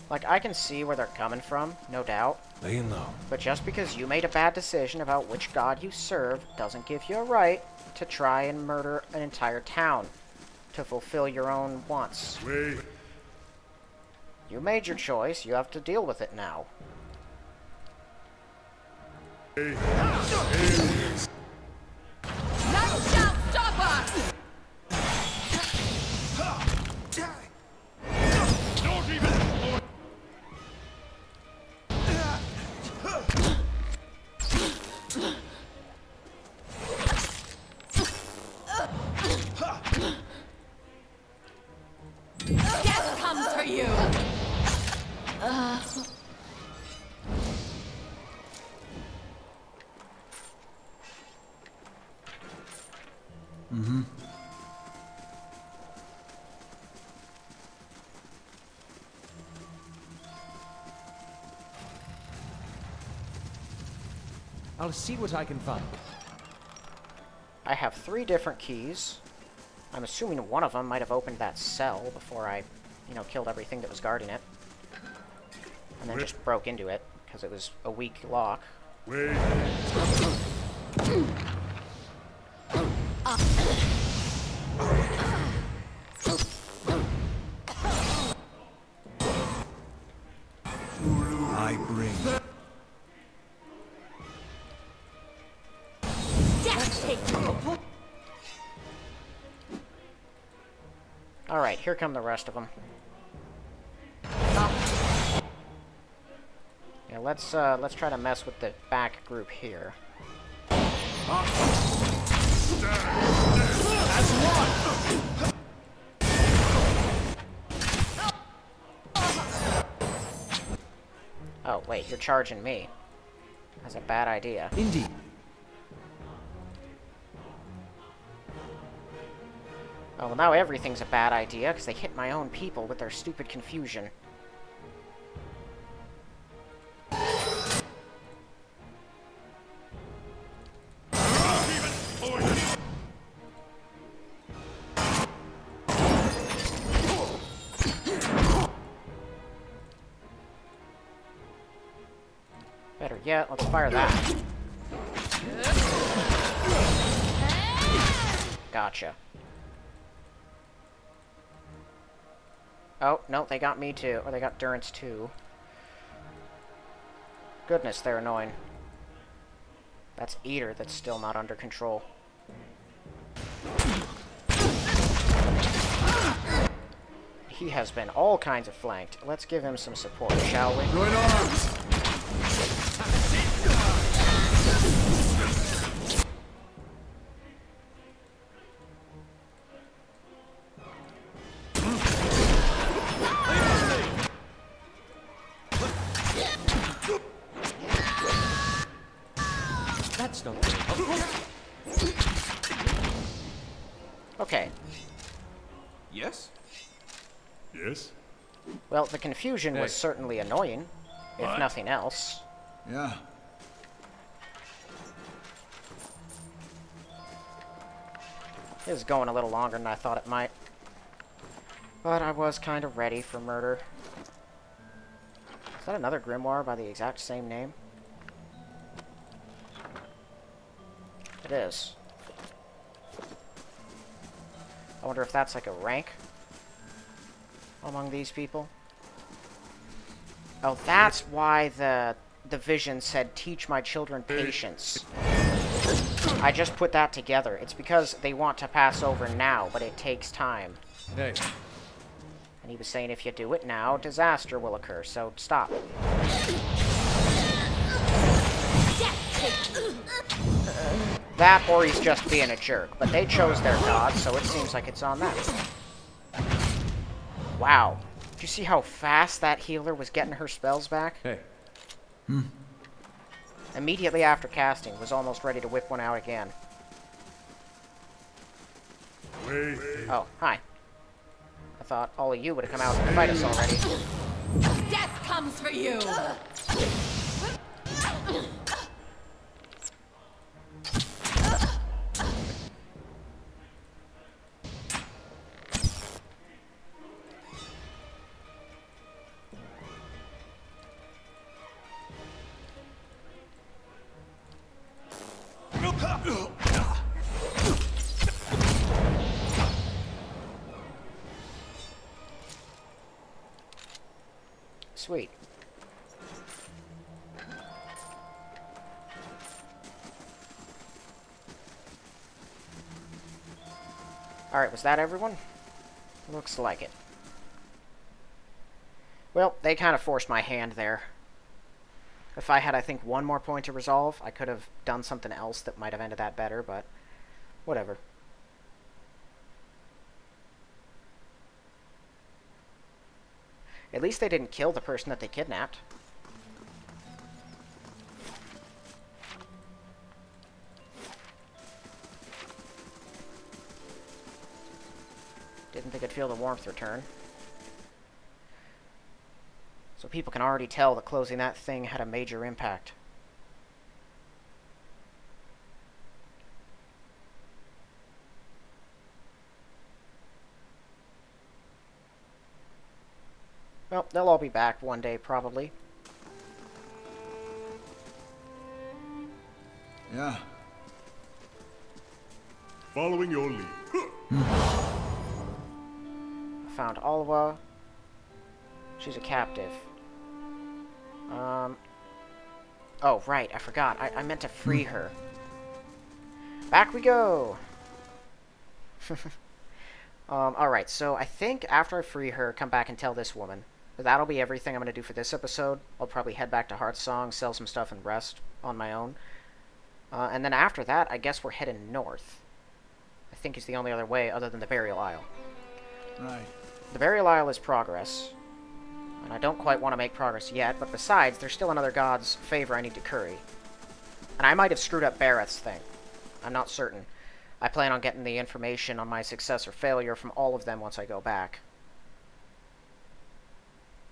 Like, I can see where they're coming from, no doubt.
Laying low.
But just because you made a bad decision about which god you serve doesn't give you a right to try and murder an entire town to fulfill your own wants.
Wait.
You made your choice, you have to deal with it now.
None shall stop us!
Don't even...
Death comes for you!
I'll see what I can find.
I have 3 different keys. I'm assuming one of them might have opened that cell before I, killed everything that was guarding it. And then just broke into it, because it was a weak lock.
Wait. I bring.
Alright, here come the rest of them. Yeah, let's try to mess with the back group here. Oh, wait, you're charging me. That's a bad idea.
Indeed.
Oh, well, now everything's a bad idea, because they hit my own people with their stupid confusion. Better yet, let's fire that. Gotcha. Oh, no, they got me too. Or they got Durance too. Goodness, they're annoying. That's Eater that's still not under control. He has been all kinds of flanked. Let's give him some support, shall we?
Join arms!
That's not good.
Okay.
Yes?
Yes?
Well, the confusion was
Hey.
certainly annoying, if
What?
nothing else.
Yeah.
This is going a little longer than I thought it might. But I was kind of ready for murder. Is that another grimoire by the exact same name? It is. I wonder if that's like a rank among these people. Oh, that's why the vision said, "Teach my children patience." I just put that together. It's because they want to pass over now, but it takes time.
Hey.
And he was saying if you do it now, disaster will occur, so stop. That or he's just being a jerk, but they chose their god, so it seems like it's on them. Wow. Did you see how fast that healer was getting her spells back?
Hey.
Immediately after casting, was almost ready to whip one out again.
Wait.
Oh, hi. I thought all of you would have come out and fight us already.
Death comes for you!
Sweet. Alright, was that everyone? Looks like it. Well, they kind of forced my hand there. If I had, I think, one more point to resolve, I could have done something else that might have ended that better, but whatever. At least they didn't kill the person that they kidnapped. Didn't think I'd feel the warmth return. So people can already tell that closing that thing had a major impact. Well, they'll all be back one day, probably.
Yeah.
Following your lead.
I found Alwa. She's a captive. Oh, right, I forgot. I meant to free her. Back we go! Alright, so I think after I free her, come back and tell this woman. That'll be everything I'm going to do for this episode. I'll probably head back to Heartsong, sell some stuff, and rest on my own. And then after that, I guess we're heading north. I think is the only other way other than the Burial Isle.
Right.
The Burial Isle is progress. And I don't quite want to make progress yet, but besides, there's still another god's favor I need to curry. And I might have screwed up Barrett's thing. I'm not certain. I plan on getting the information on my success or failure from all of them once I go back.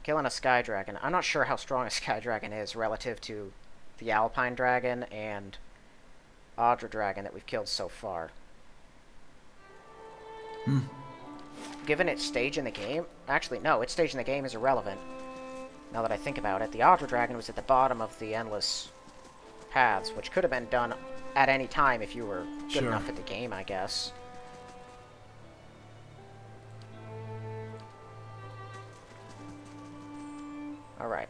Killing a Sky Dragon. I'm not sure how strong a Sky Dragon is relative to the Alpine Dragon and Audra Dragon that we've killed so far. Given its stage in the game... Actually, no, its stage in the game is irrelevant. Now that I think about it, the Audra Dragon was at the bottom of the endless paths, which could have been done at any time if you were good enough at the game, I guess. Alright.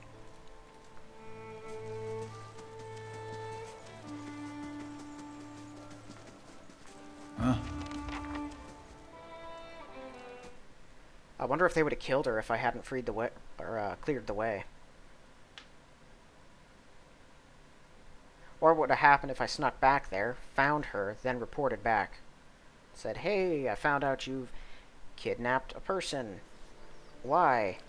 Huh?
I wonder if they would have killed her if I hadn't freed the way, or cleared the way. Or what would have happened if I snuck back there, found her, then reported back. Said, hey, I found out you've kidnapped a person. Why?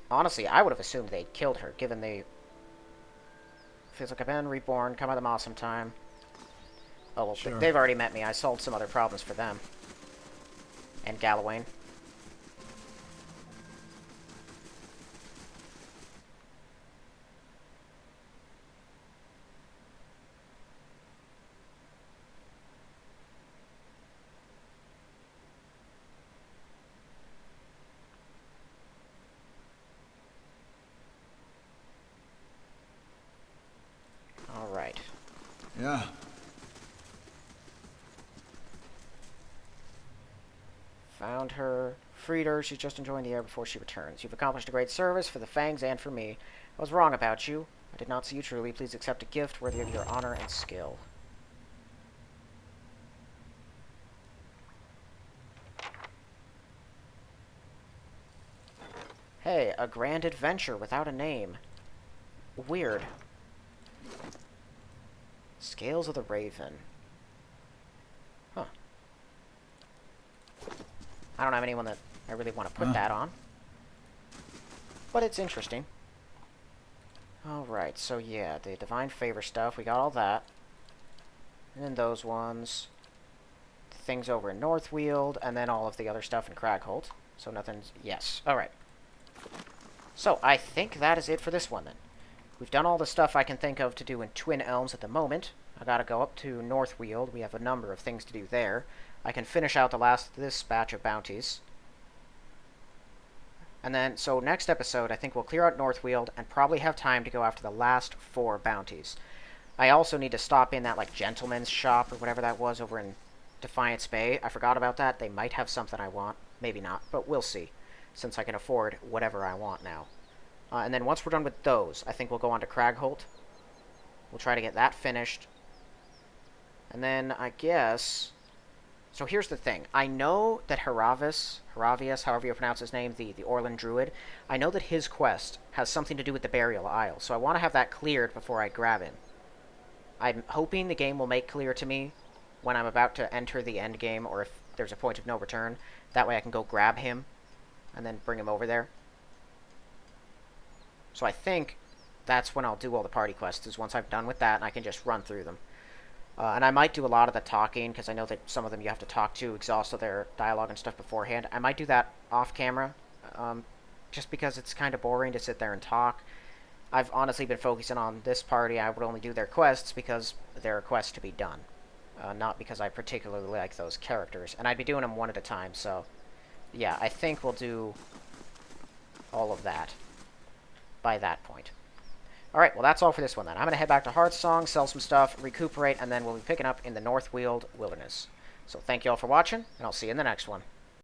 Honestly, I would have assumed they'd killed her, given they... Feels like I've been reborn, come out of them awesome time. Oh, well, they've already met me. I solved some other problems for them. And Galawain. All right.
Yeah.
Found her, freed her, she's just enjoying the air before she returns. You've accomplished a great service for the Fangs and for me. I was wrong about you. I did not see you truly. Please accept a gift worthy of your honor and skill. Hey, a grand adventure without a name. Weird. Scales of the Raven. Huh. I don't have anyone that I really want to put that on. But it's interesting. Alright, so yeah, the Divine Favor stuff, we got all that. And then those ones. Things over in Northweald, and then all of the other stuff in Cragholt. So nothing's... Yes. Alright. So, I think that is it for this one, then. We've done all the stuff I can think of to do in Twin Elms at the moment. I gotta go up to Northweald. We have a number of things to do there. I can finish out the last of this batch of bounties. And then, so next episode, I think we'll clear out Northweald and probably have time to go after the last 4 bounties. I also need to stop in that, like, gentleman's shop or whatever that was over in Defiance Bay. I forgot about that. They might have something I want. Maybe not, but we'll see, since I can afford whatever I want now. And then once we're done with those, I think we'll go on to Cragholt. We'll try to get that finished. And then, I guess... So here's the thing. I know that Haravius, however you pronounce his name, the Orlan Druid, I know that his quest has something to do with the Burial Isle, so I want to have that cleared before I grab him. I'm hoping the game will make clear to me when I'm about to enter the end game, or if there's a point of no return. That way I can go grab him, and then bring him over there. So I think that's when I'll do all the party quests, is once I'm done with that, and I can just run through them. And I might do a lot of the talking, because I know that some of them you have to talk to, exhaust their dialogue and stuff beforehand. I might do that off-camera, just because it's kind of boring to sit there and talk. I've honestly been focusing on this party. I would only do their quests because they're a quest to be done. Not because I particularly like those characters. And I'd be doing them one at a time, so... Yeah, I think we'll do all of that by that point. Alright, well that's all for this one then. I'm going to head back to Hearthsong, sell some stuff, recuperate, and then we'll be picking up in the Northweald Wilderness. So thank you all for watching, and I'll see you in the next one.